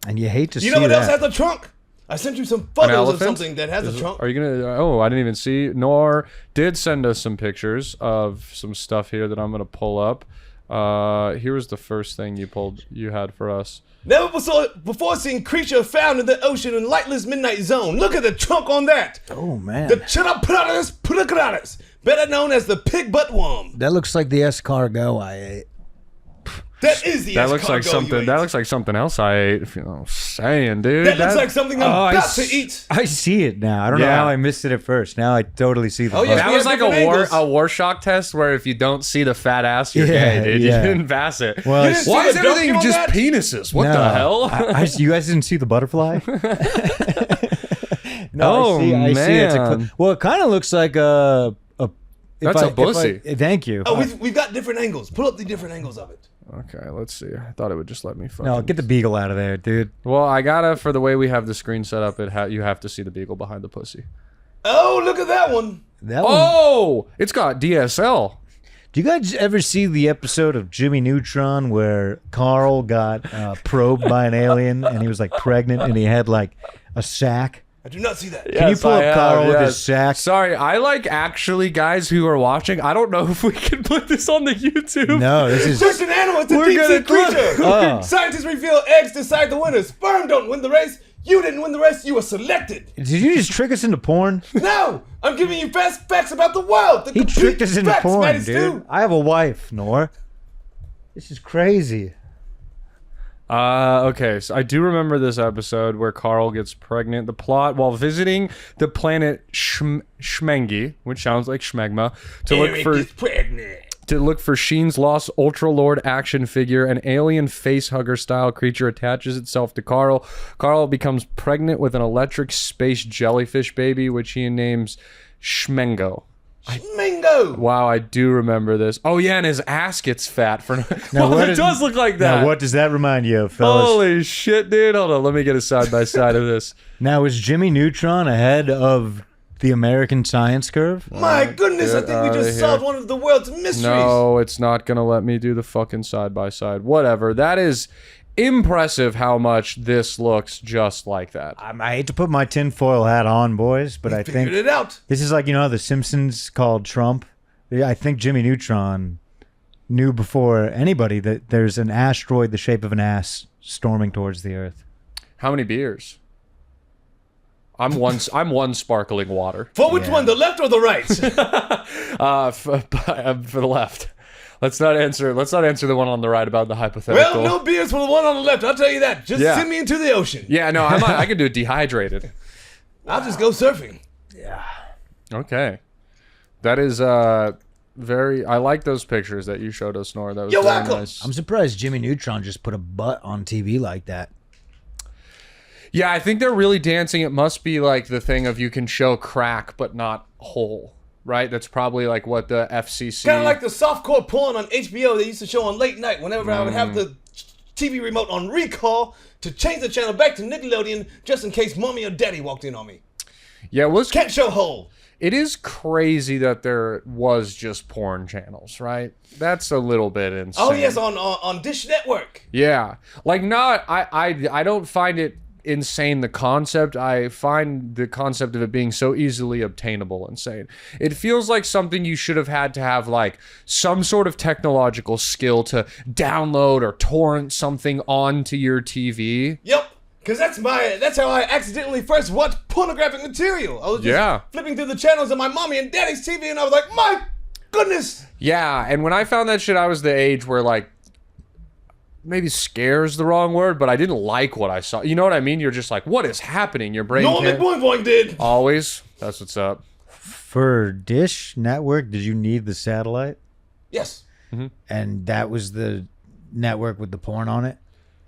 And you hate to see You know what else that. has a trunk? I sent you some photos of elephant? something that has a trunk. Are you gonna? Oh, I didn't even see. Nor did send us some pictures of some stuff here that I'm gonna pull up. Here was the first thing you had for us. Never before seen creature found in the ocean in lightless midnight zone. Look at the trunk on that. Oh, man. The Chitopodus pudicatus, better known as the pig butt worm. That looks like the escargot I ate. That is the That looks like escargot you something. ate. That looks like something else I ate. If you know what I'm saying, dude. That looks like something I'm I about s- to eat. I see it now. I don't know Yeah. how I missed it at first. Now I totally see the Oh, yeah. bug. That We was have like different angles. a war shock test where if you don't see the fat ass, you're Yeah, gay, dude. yeah. You didn't pass it. Well, You it's- didn't Why see is the donkey everything on just that? penises? What No. the hell? You guys didn't see the butterfly? No, Oh, I see it. It's a man. well, it kind of looks like a That's a pussy. Thank you. Oh, we've got different angles. Pull up the different angles of it. Okay, let's see. I thought it would just let me fucking... No, get the beagle out of there, dude. Well, I gotta, for the way we have the screen set up, you have to see the beagle behind the pussy. Oh, look at that one. That one. Oh! It's got DSL. Do you guys ever see the episode of Jimmy Neutron where Carl got probed by an alien and he was like pregnant and he had like a sack? I do not see that. Can you pull up Carl with his sack? Sorry, I like actually, guys who are watching, I don't know if we can put this on the YouTube. No, this It's is. just an animal. It's a We're deep sea gonna- creature. Oh. Scientists reveal eggs decide the winner. Sperm don't win the race. You didn't win the race. You were selected. Did you just trick us into porn? No, I'm giving you fast facts about the world. The He complete tricked us into facts, porn, Matty dude. Stu. I have a wife, Nor. This is crazy. Okay, so I do remember this episode where Carl gets pregnant. The plot, while visiting the planet Shmengi, which sounds like Schmegma, Eric is pregnant. to look for Sheen's lost Ultra Lord action figure, an alien facehugger style creature attaches itself to Carl. Carl becomes pregnant with an electric space jellyfish baby, which he names Schmengo. Mingo. Wow, I do remember this. Oh yeah, and his ass gets fat for well, what it is- does look like that. Now, what does that remind you of, fellas? Holy shit, dude. Hold on, let me get a side by side of this. Now, is Jimmy Neutron ahead of the American science curve? My goodness, I Get think we outta just here. solved one of the world's mysteries. No, it's not gonna let me do the fucking side by side. Whatever. That is impressive how much this looks just like that. I hate to put my tinfoil hat on, boys, but I Figured think it out. this is like, you know, The Simpsons called Trump. I think Jimmy Neutron knew before anybody that there's an asteroid the shape of an ass storming towards the Earth. How many beers? I'm one sparkling water. For which one, the left or the right? For the left. Let's not answer the one on the right about the hypothetical. Well, no beers for the one on the left. I'll tell you that. Just Yeah. send me into the ocean. Yeah, no, I can do it dehydrated. I'll just go surfing. Okay. That is very. I like those pictures that you showed us, Nora. That was You're very welcome. nice. I'm surprised Jimmy Neutron just put a butt on TV like that. Yeah, I think they're really dancing. It must be like the thing of you can show crack but not whole, right? That's probably like what the FCC. Kind of like the softcore porn on HBO they used to show on late night whenever I would have the TV remote on recall to change the channel back to Nickelodeon just in case mommy or daddy walked in on me. Yeah, Can't show whole. it is crazy that there was just porn channels, right? That's a little bit insane. Oh yes, on Dish Network. Yeah, like not. I don't find it insane, the concept. I find the concept of it being so easily obtainable insane. It feels like something you should have had to have like some sort of technological skill to download or torrent something onto your TV. Yep. Cause that's how I accidentally first watched pornographic material. I was just flipping through the channels on my mommy and daddy's TV and I was like, my goodness. Yeah, and when I found that shit, I was the age where like, maybe scare's the wrong word, but I didn't like what I saw. You know what I mean? You're just like, what is happening? Your brain Noreq can't... McBoing-Boing did. Always. That's what's up. For Dish Network, did you need the satellite? Yes. And that was the network with the porn on it?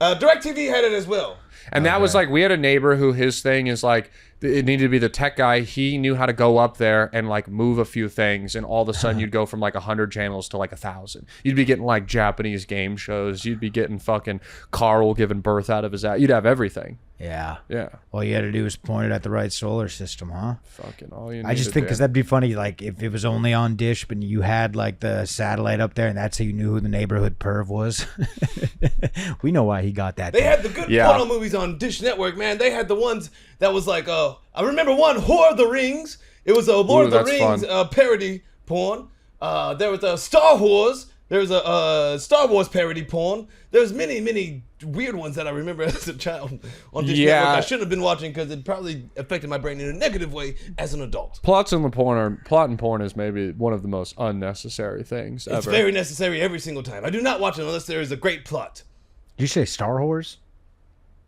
DirecTV had it as well. And that was like, we had a neighbor who his thing is like, it needed to be the tech guy. He knew how to go up there and like move a few things. And all of a sudden you'd go from like 100 channels to like 1,000. You'd be getting like Japanese game shows. You'd be getting fucking Carl giving birth out of his ass. You'd have everything. Yeah. Yeah. All you had to do was point it at the right solar system, huh? Fucking all you I just needed think because there. that'd be funny, like if it was only on Dish, but you had like the satellite up there, and that's how you knew who the neighborhood perv was. We know why he got that. They thing. had the good Yeah. porno movies on Dish Network, man. They had the ones that was like, I remember one, Whore of the Rings. It was a Lord of the that's Rings fun. parody porn. There was a Star Wars. There was a Star Wars parody porn. There's many weird ones that I remember as a child on Dish Yeah. Network. I shouldn't have been watching because it probably affected my brain in a negative way as an adult. Plot and porn is maybe one of the most unnecessary things It's ever. very necessary every single time. I do not watch it unless there is a great plot. Did you say Star Wars?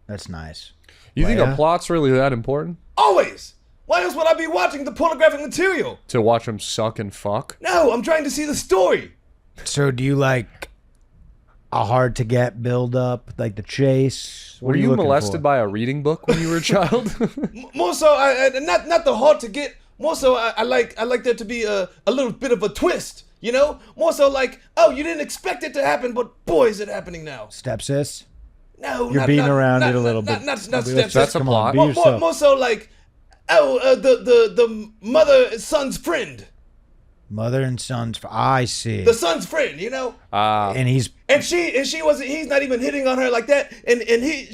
That's nice. You think a Leia? plot's really that important? Always. Why else would I be watching the pornographic material? To watch them suck and fuck? No, I'm trying to see the story. So do you like a hard to get build up, like the chase? What Were are you looking molested for? by a reading book when you were a child? More so, not the hard to get. More so, I like there to be a little bit of a twist. You know, more so like, oh, you didn't expect it to happen, but boy, is it happening now. Stepsis? No, You're beating around it a little bit. Not Let's steps. That's a come on, plot. be More yourself. so like, oh, the mother son's friend, Mother and sons. I see. the son's friend. You know. And he's And she wasn't. He's not even hitting on her like that. And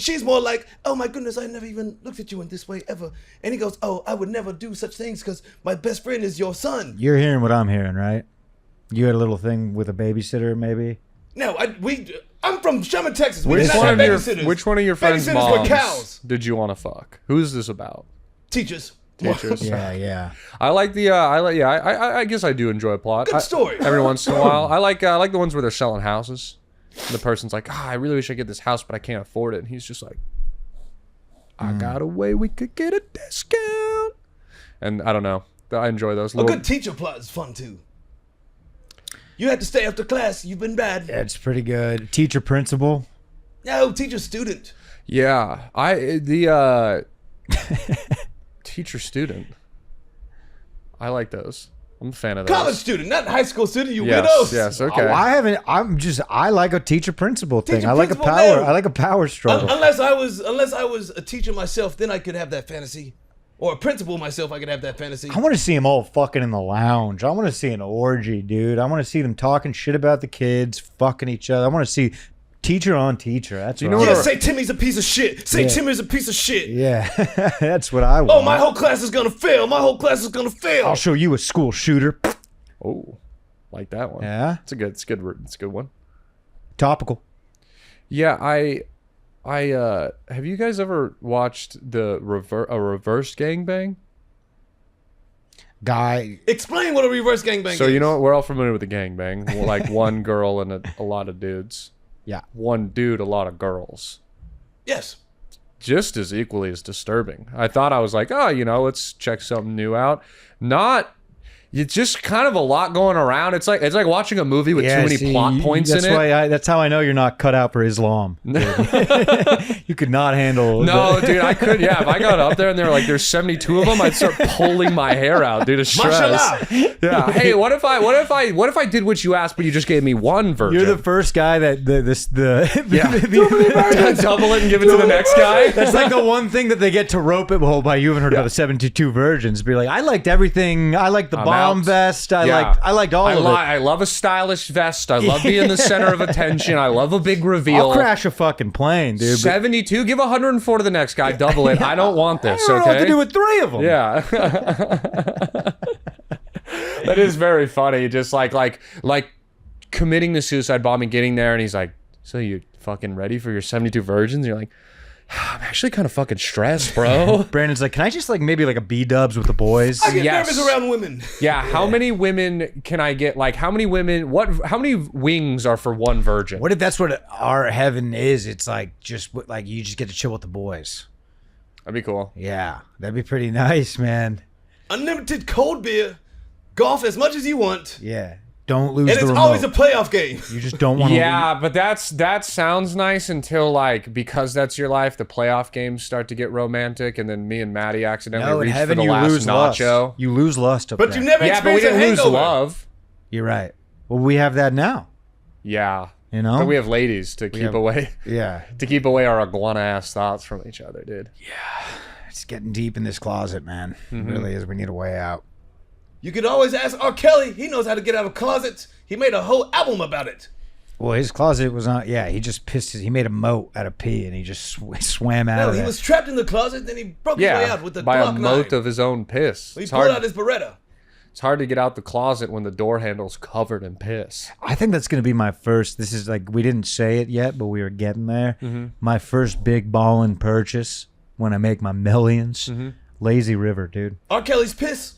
she's more like, oh my goodness, I never even looked at you in this way ever. And he goes, oh, I would never do such things because my best friend is your son. you're hearing what I'm hearing, right? You had a little thing with a babysitter, maybe? No, I'm from Sherman, Texas. We Which did not one, have of babysitters. which one of your friends' Babysitters were moms cows. did you want to fuck? Who's this about? Teachers. Teachers. Yeah. I like the. I guess I do enjoy a plot. Good story. Every once in a while, I like the ones where they're selling houses. The person's like, I really wish I could get this house, but I can't afford it. And he's just like, I got a way we could get a discount. And I don't know. I enjoy those. A good teacher plot is fun too. You had to stay after class. You've been bad. Yeah, it's pretty good. Teacher principal. No, teacher student. Yeah, teacher student. I like those. I'm a fan of those. College student, not high school student. You Yes, widows. yes, okay. I like a teacher principal thing. Teacher I like a principal, power. no. I like a power struggle. Unless I was a teacher myself, then I could have that fantasy. Or a principal myself, I could have that fantasy. I want to see them all fucking in the lounge. I want to see an orgy, dude. I want to see them talking shit about the kids, fucking each other. I want to see teacher on teacher. That's You what know I what Yeah, say Timmy's a piece of shit. Say Yeah. Timmy's a piece of shit. Yeah, that's what I want. Oh, my whole class is gonna fail. My whole class is gonna fail. I'll show you a school shooter. Oh, like that one. Yeah. It's a good one. Topical. Yeah, I have you guys ever watched a reverse gangbang? Guy. Explain what a reverse gangbang So is. you know we're all familiar with the gangbang, like one girl and a lot of dudes. Yeah. One dude, a lot of girls. Yes. Just as equally as disturbing. I thought I was like, oh, let's check something new out. Not. It's just kind of a lot going around. It's like watching a movie with too many plot points in it. That's how I know you're not cut out for Islam. You could not handle. No, dude, I could. Yeah, if I got up there and they were like, "There's 72 of them," I'd start pulling my hair out, dude, of stress. Mashallah. Yeah. Hey, what if I did what you asked, but you just gave me one virgin? You're the first guy that double it and give it to the next guy. That's like the one thing that they get to rope it. Well, by you haven't heard about the 72 virgins. Be like, I liked everything. I liked the bomb vest. I liked all of it. I love a stylish vest. I love being the center of attention. I love a big reveal. I'll crash a fucking plane, dude. 72. Give 104 to the next guy. Double it. I don't want this. I don't know Okay. what to do with 3 of them. Yeah. That is very funny. Just like committing the suicide bomb and getting there, and he's like, "So you fucking ready for your 72 virgins?" And you're like, I'm actually kind of fucking stressed, bro. Brandon's like, can I just maybe a B-dubs with the boys? I get Yes. nervous around women. Yeah, how many women can I get? Like, how many many wings are for one virgin? What if that's what our heaven is? It's you just get to chill with the boys. That'd be cool. Yeah, that'd be pretty nice, man. Unlimited cold beer. Golf as much as you want. Yeah, don't lose And the it's remote. always a playoff game. You just don't want to. Yeah, but that sounds nice until because that's your life, the playoff games start to get romantic, and then me and Maddie accidentally No, in reach heaven for the you last lose nacho. lust. You lose lust up But there. you never Yeah, but we experienced a didn't lose hangover. love. You're right. Well, we have that now. Yeah, You know. but we have ladies to keep away Yeah, our iguana ass thoughts from each other, dude. it's getting deep in this closet, man. It really is. We need a way out. You could always ask R. Kelly. He knows how to get out of closets. He made a whole album about it. Well, his closet was not. Yeah, he just pissed. He made a moat out of pee, and he just swam out No, of he there. was trapped in the closet. Then he broke his way out with the by a Glock moat 9. of his own piss. He It's pulled hard. out his Beretta. It's hard to get out the closet when the door handle's covered in piss. I think that's gonna be my first. This is we didn't say it yet, but we were getting there. My first big ballin' purchase when I make my millions. Lazy River, dude. R. Kelly's piss.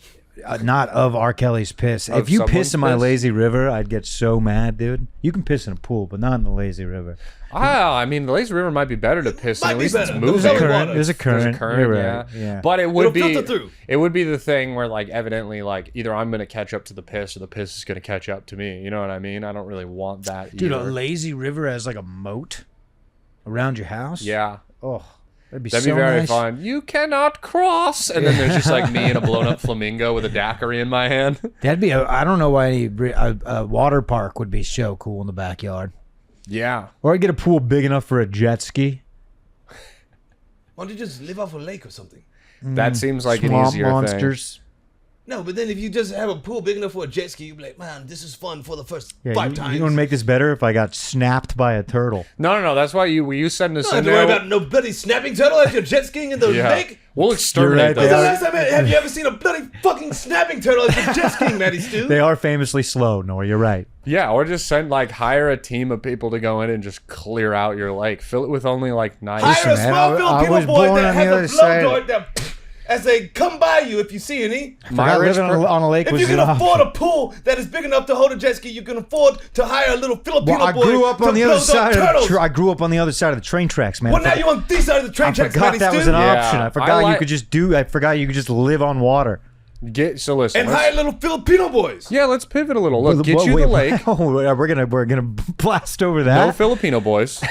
Not of R. Kelly's piss. Of If you piss someone's in my piss? lazy river, I'd get so mad, dude. You can piss in a pool, but not in the lazy river. I mean, the lazy river might be better to piss in. Might At be least it's better. moving. There's a Current. There's a current. There's a current, You're right. yeah. Yeah. But it would It'll be filter through. It would be the thing where evidently either I'm gonna catch up to the piss or the piss is gonna catch up to me. You know what I mean? I don't really want that Dude, either. a lazy river has a moat around your house. Yeah. Oh, that'd be That'd so be very nice. fun. You cannot cross, and then there's just me and a blown up flamingo with a daiquiri in my hand. That'd be. I don't know why a water park would be so cool in the backyard. Yeah. Or I'd get a pool big enough for a jet ski. Why don't you just live off a lake or something? That seems like an Swamp easier thing. monsters. No, but then if you just have a pool big enough for a jet ski, you'd be like, man, this is fun for the first Yeah, 5 you, times. you don't make this better if I got snapped by a turtle. No. That's why you send us You don't have in to worry there. about no bloody snapping turtle as you're jet skiing in the lake. We'll exterminate You're right, When's the those. last time have you ever seen a bloody fucking snapping turtle as you're jet skiing, Matty Stu? They are famously slow, Nor. You're right. Yeah, or just hire a team of people to go in and just clear out your lake. Fill it with only like 9. Hire a man, small I Filipino was boy born that on the other has a side. blow dart that as they come by you if you see any. Forgot living on a lake If was you can an afford option. a pool that is big enough to hold a jet ski, you can afford to hire a little Filipino Well, I boy grew up to on the blow other side dart of turtles. I grew up on the other side of the train tracks, man. Well, now you're on this side of the train I tracks, forgot Matty that was Stu. an option. I forgot you like- could just I forgot you could just live on water. So listen. And let's- hire little Filipino boys. yeah, let's pivot a little. Look, get Whoa, you wait, the lake. we're gonna blast over that. No Filipino boys.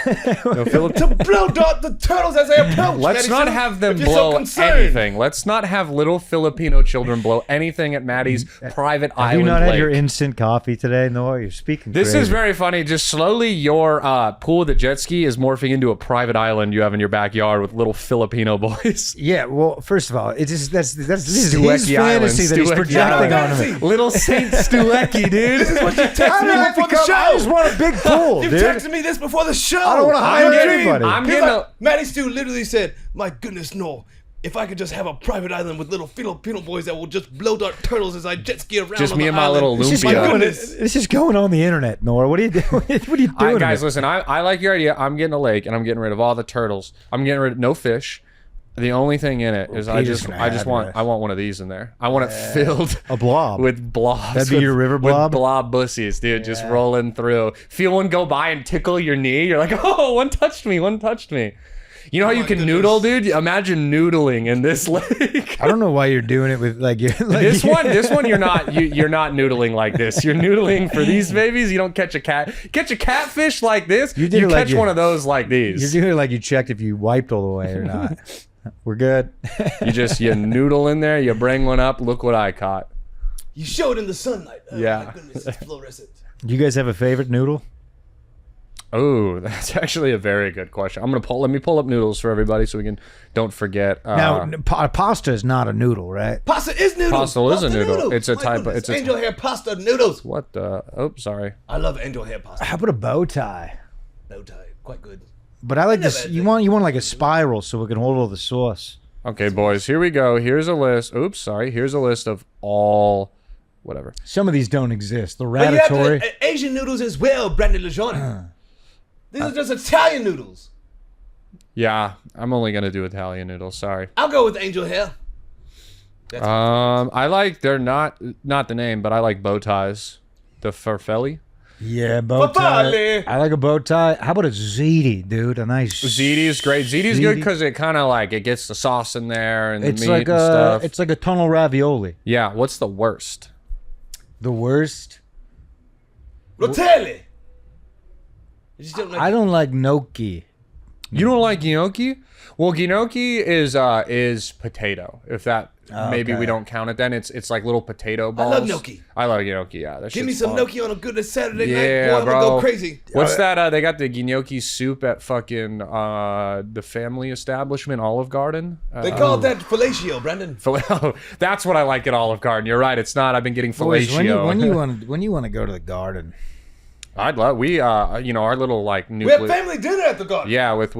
No Filipino. To blow dart the turtles as they approach. Let's Matty not Stu, have them if you're so blow concerned. anything. Let's not have little Filipino children blow anything at Maddie's private Have island you not lake. had your instant coffee today? No, you're speaking. This crazy. is very funny. Just slowly, your pool with the jet ski is morphing into a private island you have in your backyard with little Filipino boys. Yeah, well, first of all, it's just this is his Stuecki Island, fantasy that he's Stuecki projecting Island. onto me. Little Saint Stuecki, dude. This is what you I texted me don't before the become- show. I just want a big pool, You dude. texted me this before the show. I don't wanna hire I'm anybody. I'm He's getting like, Matty Stu literally said, "My goodness, no! If I could just have a private island with little Filipino boys that will just blow dart turtles as I jet ski around." Just on me the and my island." little It's just lumpia. My going, goodness. it's just going on the internet, Nora. What are you doing? What are you doing? Guys, listen. I like your idea. I'm getting a lake and I'm getting rid of all the turtles. I'm getting rid of no fish. The only thing in it is I Peter's just gonna have want it. I want one of these in there. I want it filled A blob. with blobs. That'd be with- your river blob? With blob bussies, dude, just rolling through. Feel one go by and tickle your knee. You're like, oh, one touched me. One touched me. You know how you my can goodness. noodle, dude? Imagine noodling in this lake. I don't know why you're doing it with like This one, you're not noodling like this. You're noodling for these babies. You don't catch a catfish like this. You You, did it like catch you- one of those like You're these. doing it like you checked if you wiped all the way or not. We're good. You noodle in there. You bring one up. Look what I caught. You showed in the sunlight. Oh, Yeah. My goodness, it's fluorescent. Do you guys have a favorite noodle? Oh, that's actually a very good question. Let me pull up noodles for everybody so we don't forget. Now, pasta is not a noodle, right? Pasta is noodles. Pasta is a noodle. It's a My type of- goodness, it's a angel hair pasta noodles. What the? Oh, sorry. I love angel hair pasta. How about a bow tie? No tie, quite good. But I like never this. had You that. want like a spiral so we can hold all the sauce. Okay, boys, here we go. Here's a list. Oops, sorry. Here's a list of all, whatever. Some of these don't exist. The But you have ratatouille. to, Asian noodles as well, Brandon Legendre. These are just Italian noodles. Yeah, I'm only gonna do Italian noodles. Sorry. I'll go with angel hair. I like. They're not the name, but I like bow ties. The farfelli. Yeah, bow tie. Papale. I like a bow tie. How about a ziti, dude? A nice Ziti is great. Ziti's good Ziti. because it kind of like it gets the sauce in there and the It's meat like and stuff. it's like a tunnel ravioli. Yeah. What's the worst? The worst. Rotelli. You just don't like I don't like gnocchi. You don't like gnocchi? Well, gnocchi is potato. If that maybe Okay. we don't count it, then it's like little potato I balls. love gnocchi. I love gnocchi. Yeah, that Give me shit's some fun. gnocchi on a good Saturday night. Yeah, Boy, I'm bro. gonna go crazy. What's that? They got the gnocchi soup at fucking the family establishment, Olive Garden. They call that fellatio, Brandon. That's what I like at Olive Garden. You're right. It's not. I've been getting Boys, fellatio. when you want to go to the garden? I'd love. We our little like We have nuclear. family dinner at the garden. Yeah, with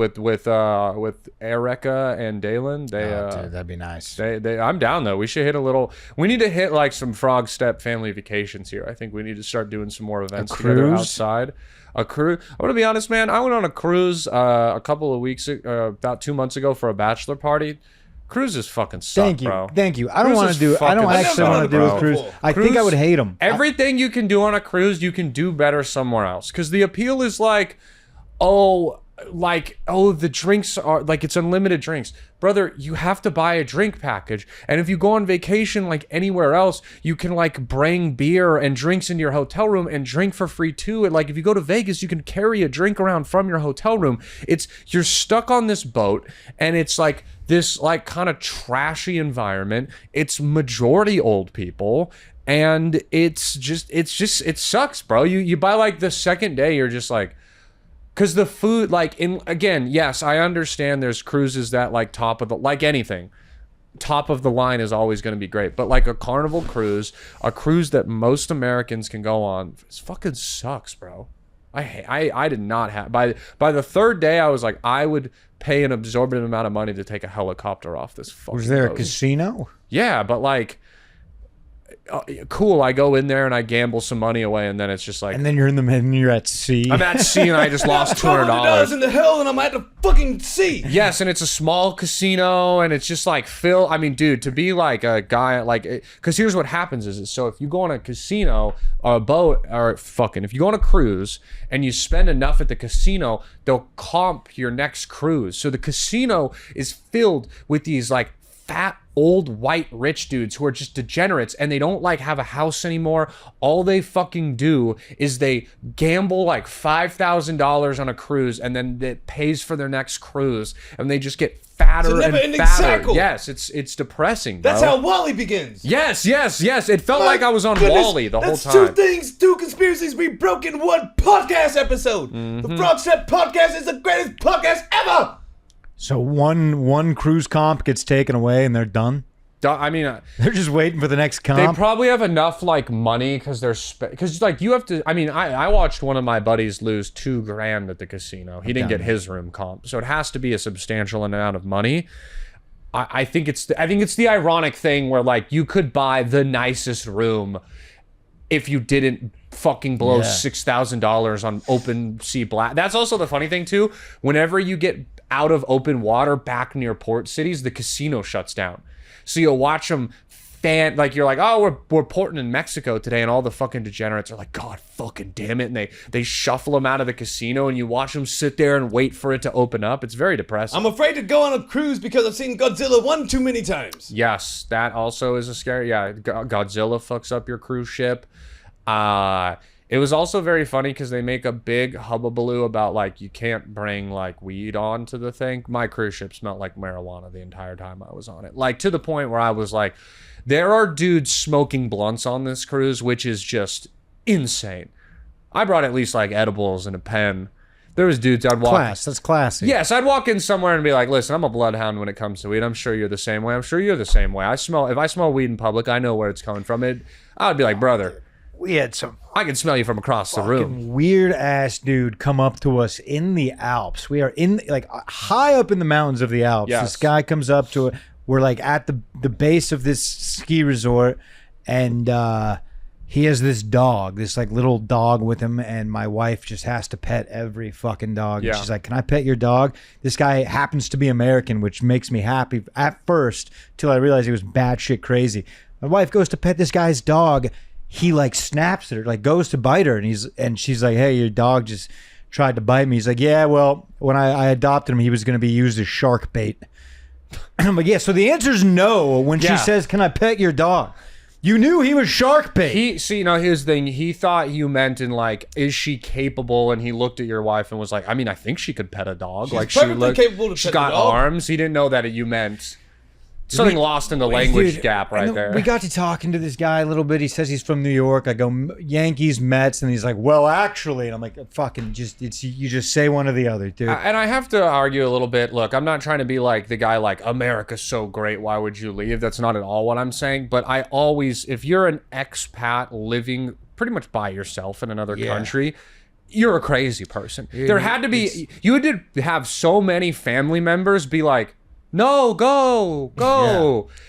Erica and Dalen. They Dude, that'd be nice. I'm down though. We should hit a little. We need to hit like some Frog Step family vacations here. I think we need to start doing some more events together cruise? outside. A cruise. I'm gonna be honest, man. I went on a cruise a couple of weeks, about 2 months ago for a bachelor party. Cruises fucking suck, Thank you, bro. thank you. I don't want to Cruises do. I don't fucking actually suck, want to do bro. a cruise. I think I Cruise- would hate them. Everything you can do on a cruise, you can do better somewhere else. Because the appeal is like, the drinks are like it's unlimited drinks. Brother, you have to buy a drink package. And if you go on vacation like anywhere else, you can like bring beer and drinks into your hotel room and drink for free too. And like if you go to Vegas, you can carry a drink around from your hotel room. You're stuck on this boat and it's like this like kind of trashy environment. It's majority old people. And it sucks, bro. You by like the second day, you're just like, because the food, yes, I understand there's cruises that like like anything, top of the line is always going to be great. But like a Carnival cruise, a cruise that most Americans can go on, it fucking sucks, bro. I did not have by the third day I was like, I would pay an absorbent amount of money to take a helicopter off this fucking Was there boat. a casino? Yeah, but like cool, I go in there and I gamble some money away, and then it's just like, And then you're at sea. I'm at sea and I just lost $200 in $200. the hell, and I'm at the fucking sea. Yes, and it's a small casino, and it's just like I mean, dude, to be like a guy, like, because here's what happens is so if you go on a casino or a boat or fucking, if you go on a cruise and you spend enough at the casino, they'll comp your next cruise. So the casino is filled with these like fat old white rich dudes who are just degenerates, and they don't like have a house anymore. All they fucking do is they gamble like $5,000 on a cruise, and then it pays for their next cruise, and they just get fatter and never-ending fatter. cycle. Yes, it's depressing, bro. That's how Wall-E begins. Yes. It felt My like I was on goodness, Wall-E the whole that's time. two conspiracies we broke in one podcast episode. The Frog Step Podcast is the greatest podcast ever. So one cruise comp gets taken away and they're done. I mean, They're just waiting for the next they comp. probably have enough like money because because like you have to. I mean, I watched one of my buddies lose $2,000 at the casino. He didn't get his room comp, so it has to be a substantial amount of money. I think it's the ironic thing where like you could buy the nicest room if you didn't fucking blow $6,000 on open sea black. That's also the funny thing too. Whenever you get out of open water back near port cities, the casino shuts down. So you'll watch them like you're like, oh, we're porting in Mexico today, and all the fucking degenerates are like, God fucking damn it, and they shuffle them out of the casino, and you watch them sit there and wait for it to open up. It's very depressing. I'm afraid to go on a cruise because I've seen Godzilla one too many times. Yes, that also is a scary. Yeah, Godzilla fucks up your cruise ship. It was also very funny because they make a big hubbubaloo about like you can't bring like weed onto the thing. My cruise ship smelled like marijuana the entire time I was on it, like to the point where I was like, there are dudes smoking blunts on this cruise, which is just insane. I brought at least like edibles and a pen. There was dudes I'd walk. That's classy. Yes, I'd walk in somewhere and be like, listen, I'm a bloodhound when it comes to weed. I'm sure you're the same way. I'm sure you're the same way. If I smell weed in public, I know where it's coming from. I would be like, brother, We had some I can smell you from across the room. fucking weird ass dude come up to us in the Alps. We are in like high up in the mountains of the Alps. Yes. This guy comes up to it. We're like at the base of this ski resort, and he has this dog, this like little dog with him, and my wife just has to pet every fucking dog. Yeah. And she's like, "Can I pet your dog?" This guy happens to be American, which makes me happy at first till I realized he was batshit crazy. My wife goes to pet this guy's dog. He like snaps at her, like goes to bite her, and she's like, "Hey, your dog just tried to bite me." He's like, "Yeah, well, when I adopted him, he was going to be used as shark bait." And I'm like, "Yeah." So the answer is no when she Yeah. says, "Can I pet your dog?" You knew he was shark bait. Here's the thing. He thought you meant in like, is she capable? And he looked at your wife and was like, I mean, I think she could pet a dog. She's like perfectly capable to she's pet got a dog. arms. He didn't know that you meant something lost in the language Dude, gap I right know- there. We got to talking to this guy a little bit. He says he's from New York. I go, Yankees, Mets, and he's like, well, actually, and I'm like, fucking, you just say one or the other, dude. And I have to argue a little bit. Look, I'm not trying to be like the guy like, America's so great, why would you leave? That's not at all what I'm saying. But I always, if you're an expat living pretty much by yourself in another country, you're a crazy person. There had to be, you had to have so many family members be like, no, go.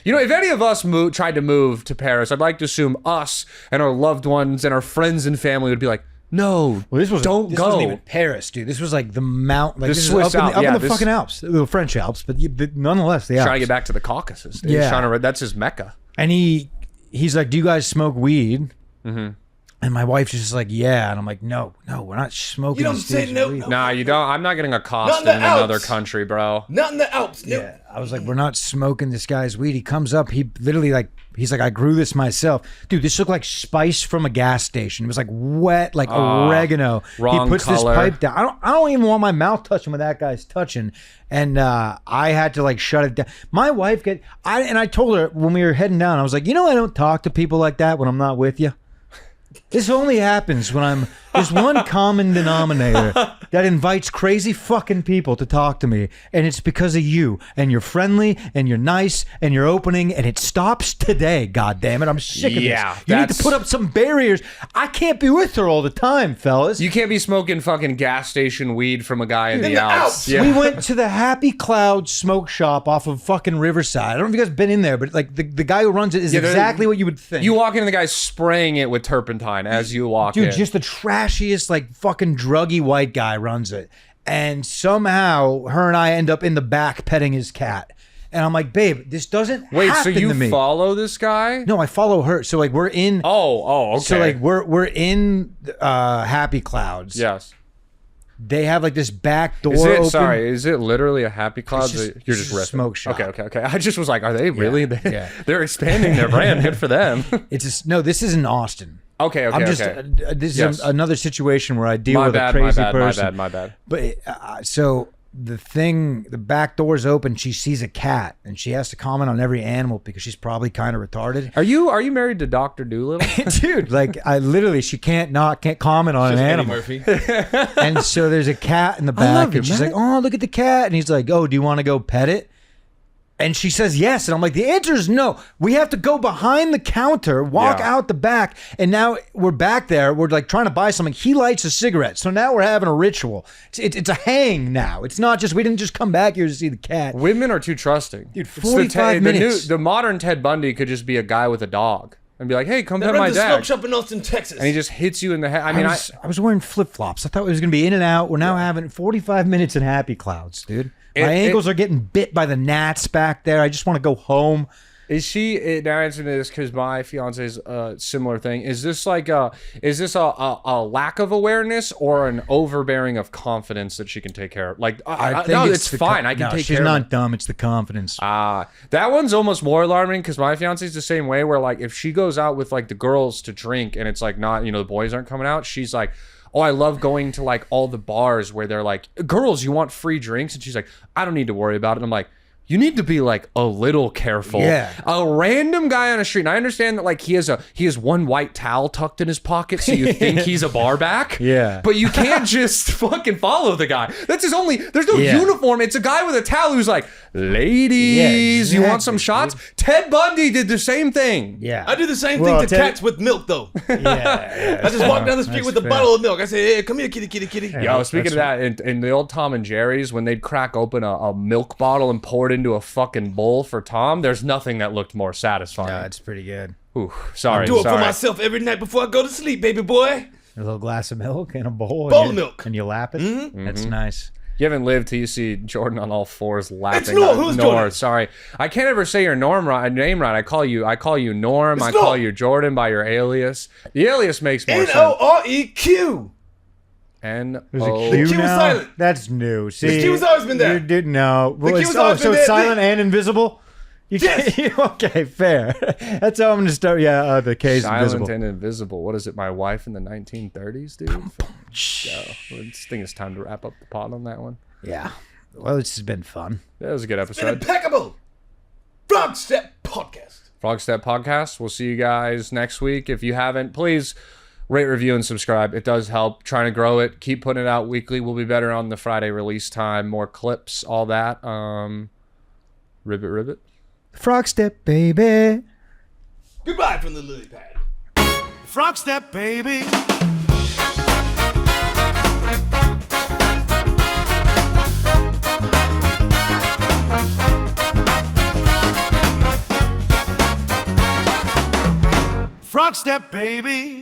You know, if any of us tried to move to Paris, I'd like to assume us and our loved ones and our friends and family would be like, no, Well, this don't this go. wasn't even Paris, dude. This was like the mount, like The this Swiss is up Alps. in Yeah, the this- fucking Alps, the French Alps, but nonetheless, the Alps. Trying to get back to the Caucasus. Dude. Yeah. That's his mecca. And he's like, "Do you guys smoke weed?" Mm-hmm. And my wife's just like, "Yeah," and I'm like, "No, we're not smoking." You don't this say dude's no, weed." no. Nah, you don't. I'm not getting accosted Not in in the another Alps. country, bro. Not in the Alps. No. Yeah, I was like, "We're not smoking this guy's weed." He comes up, he literally he's like, "I grew this myself, dude. This looked like spice from a gas station. It was like wet, like oregano." wrong He puts color. this pipe down. I don't even want my mouth touching what that guy's touching, and I had to like shut it down. My wife I told her when we were heading down, I was like, "You know, I don't talk to people like that when I'm not with you." This only happens when there's one common denominator that invites crazy fucking people to talk to me, and it's because of you. And you're friendly, and you're nice, and you're opening, and it stops today. God damn it, I'm sick of Yeah, this. You need to put up some barriers. I can't be with her all the time, fellas. You can't be smoking fucking gas station weed from a guy in the Alps. We went to the Happy Cloud smoke shop off of fucking Riverside. I don't know if you guys been in there, but like the guy who runs it is exactly what you would think. You walk in and the guy's spraying it with turpentine as you walk in. Dude, just the trashiest, like, fucking druggy white guy runs it. And somehow, her and I end up in the back petting his cat. And I'm like, babe, this doesn't Wait, so happen to me. you follow this guy? No, I follow her. So, like, we're in... Oh, okay. So, like, we're in Happy Clouds. Yes. They have, like, this back door Is it, open. sorry, is it literally a Happy Cloud? You're You're just just a ripping. smoke shop. Okay. I just was like, are they really? Yeah. They're expanding their brand. Good for them. It's just... No, this is in Austin. Okay. I'm just... okay. this Yes. is another situation where I deal My with bad, a crazy my person. bad. But so the back door's open. She sees a cat, and she has to comment on every animal because she's probably kind of retarded. Are you married to Dr. Doolittle? Dude, like she can't comment on an Eddie animal. Murphy. And so there's a cat in the back, and she's like, "Oh, look at the cat," and he's like, "Oh, do you want to go pet it?" And she says yes. And I'm like, the answer is no. We have to go behind the counter, walk out the back. And now we're back there. We're like trying to buy something. He lights a cigarette. So now we're having a ritual. It's a hang now. It's not just, we didn't just come back here to see the cat. Women are too trusting. Dude, It's 45 minutes. The modern Ted Bundy could just be a guy with a dog and be like, hey, come They pet run my the smoke dad. shop in Austin, Texas. And he just hits you in the head. I was wearing flip-flops. I thought it was going to be in and out. We're now having 45 minutes in Happy Clouds, dude. My ankles are getting bit by the gnats back there. I just want to go home. Is she now answering this because my fiance's similar thing? Is this like a lack of awareness or an overbearing of confidence that she can take care of? Like, no, it's fine. I can take she's care of not it. dumb. It's the confidence. That one's almost more alarming because my fiance's the same way. Where like if she goes out with like the girls to drink and it's like not the boys aren't coming out, she's like, oh, I love going to like all the bars where they're like, girls, you want free drinks? And she's like, I don't need to worry about it. And I'm like, you need to be like a little careful. Yeah. A random guy on a street. And I understand that like he has one white towel tucked in his pocket, so you think he's a bar back. Yeah. But you can't just fucking follow the guy. That's his only. There's no uniform. It's a guy with a towel who's like, ladies, you want some shots? Dude. Ted Bundy did the same thing. Yeah. I do the same thing to cats with milk, though. Yeah. I just walk down the street with a fair. bottle of milk. I say, hey, come here, kitty, kitty, kitty. Yo, speaking of that, in the old Tom and Jerry's, when they'd crack open a milk bottle and pour it into a fucking bowl for Tom, there's nothing that looked more satisfying. No, it's pretty good. Ooh, sorry. I do it for myself every night before I go to sleep, baby boy. A little glass of milk and a bowl. Bowl of milk. And you lap it. Mm-hmm. That's nice. You haven't lived till you see Jordan on all fours lapping. It's Norm. Who's Jordan? Sorry, I can't ever say your name right. I call you Norm. It's I Norm. call you Jordan by your alias. The alias makes more sense. Noreq. There's a N-O. Q The Q was now? silent. That's new. See, The Q has always been there. You didn't know. The Q has always so been it's there. silent and invisible? Yes. Okay, fair. That's how I'm going to start. Yeah, the K is Silent invisible. and invisible. What is it? My wife in the 1930s, dude. I think it's time to wrap up the pod on that one. Yeah. Well, this has been fun. That was a good Been episode. impeccable. Frog Step Podcast. Frog Step Podcast. We'll see you guys next week. If you haven't, please rate, review, and subscribe. It does help. Trying to grow it. Keep putting it out weekly. We'll be better on the Friday release time. More clips, all that. Ribbit. Frog step, baby. Goodbye from the lily pad. Frog step, baby. Frog step, baby.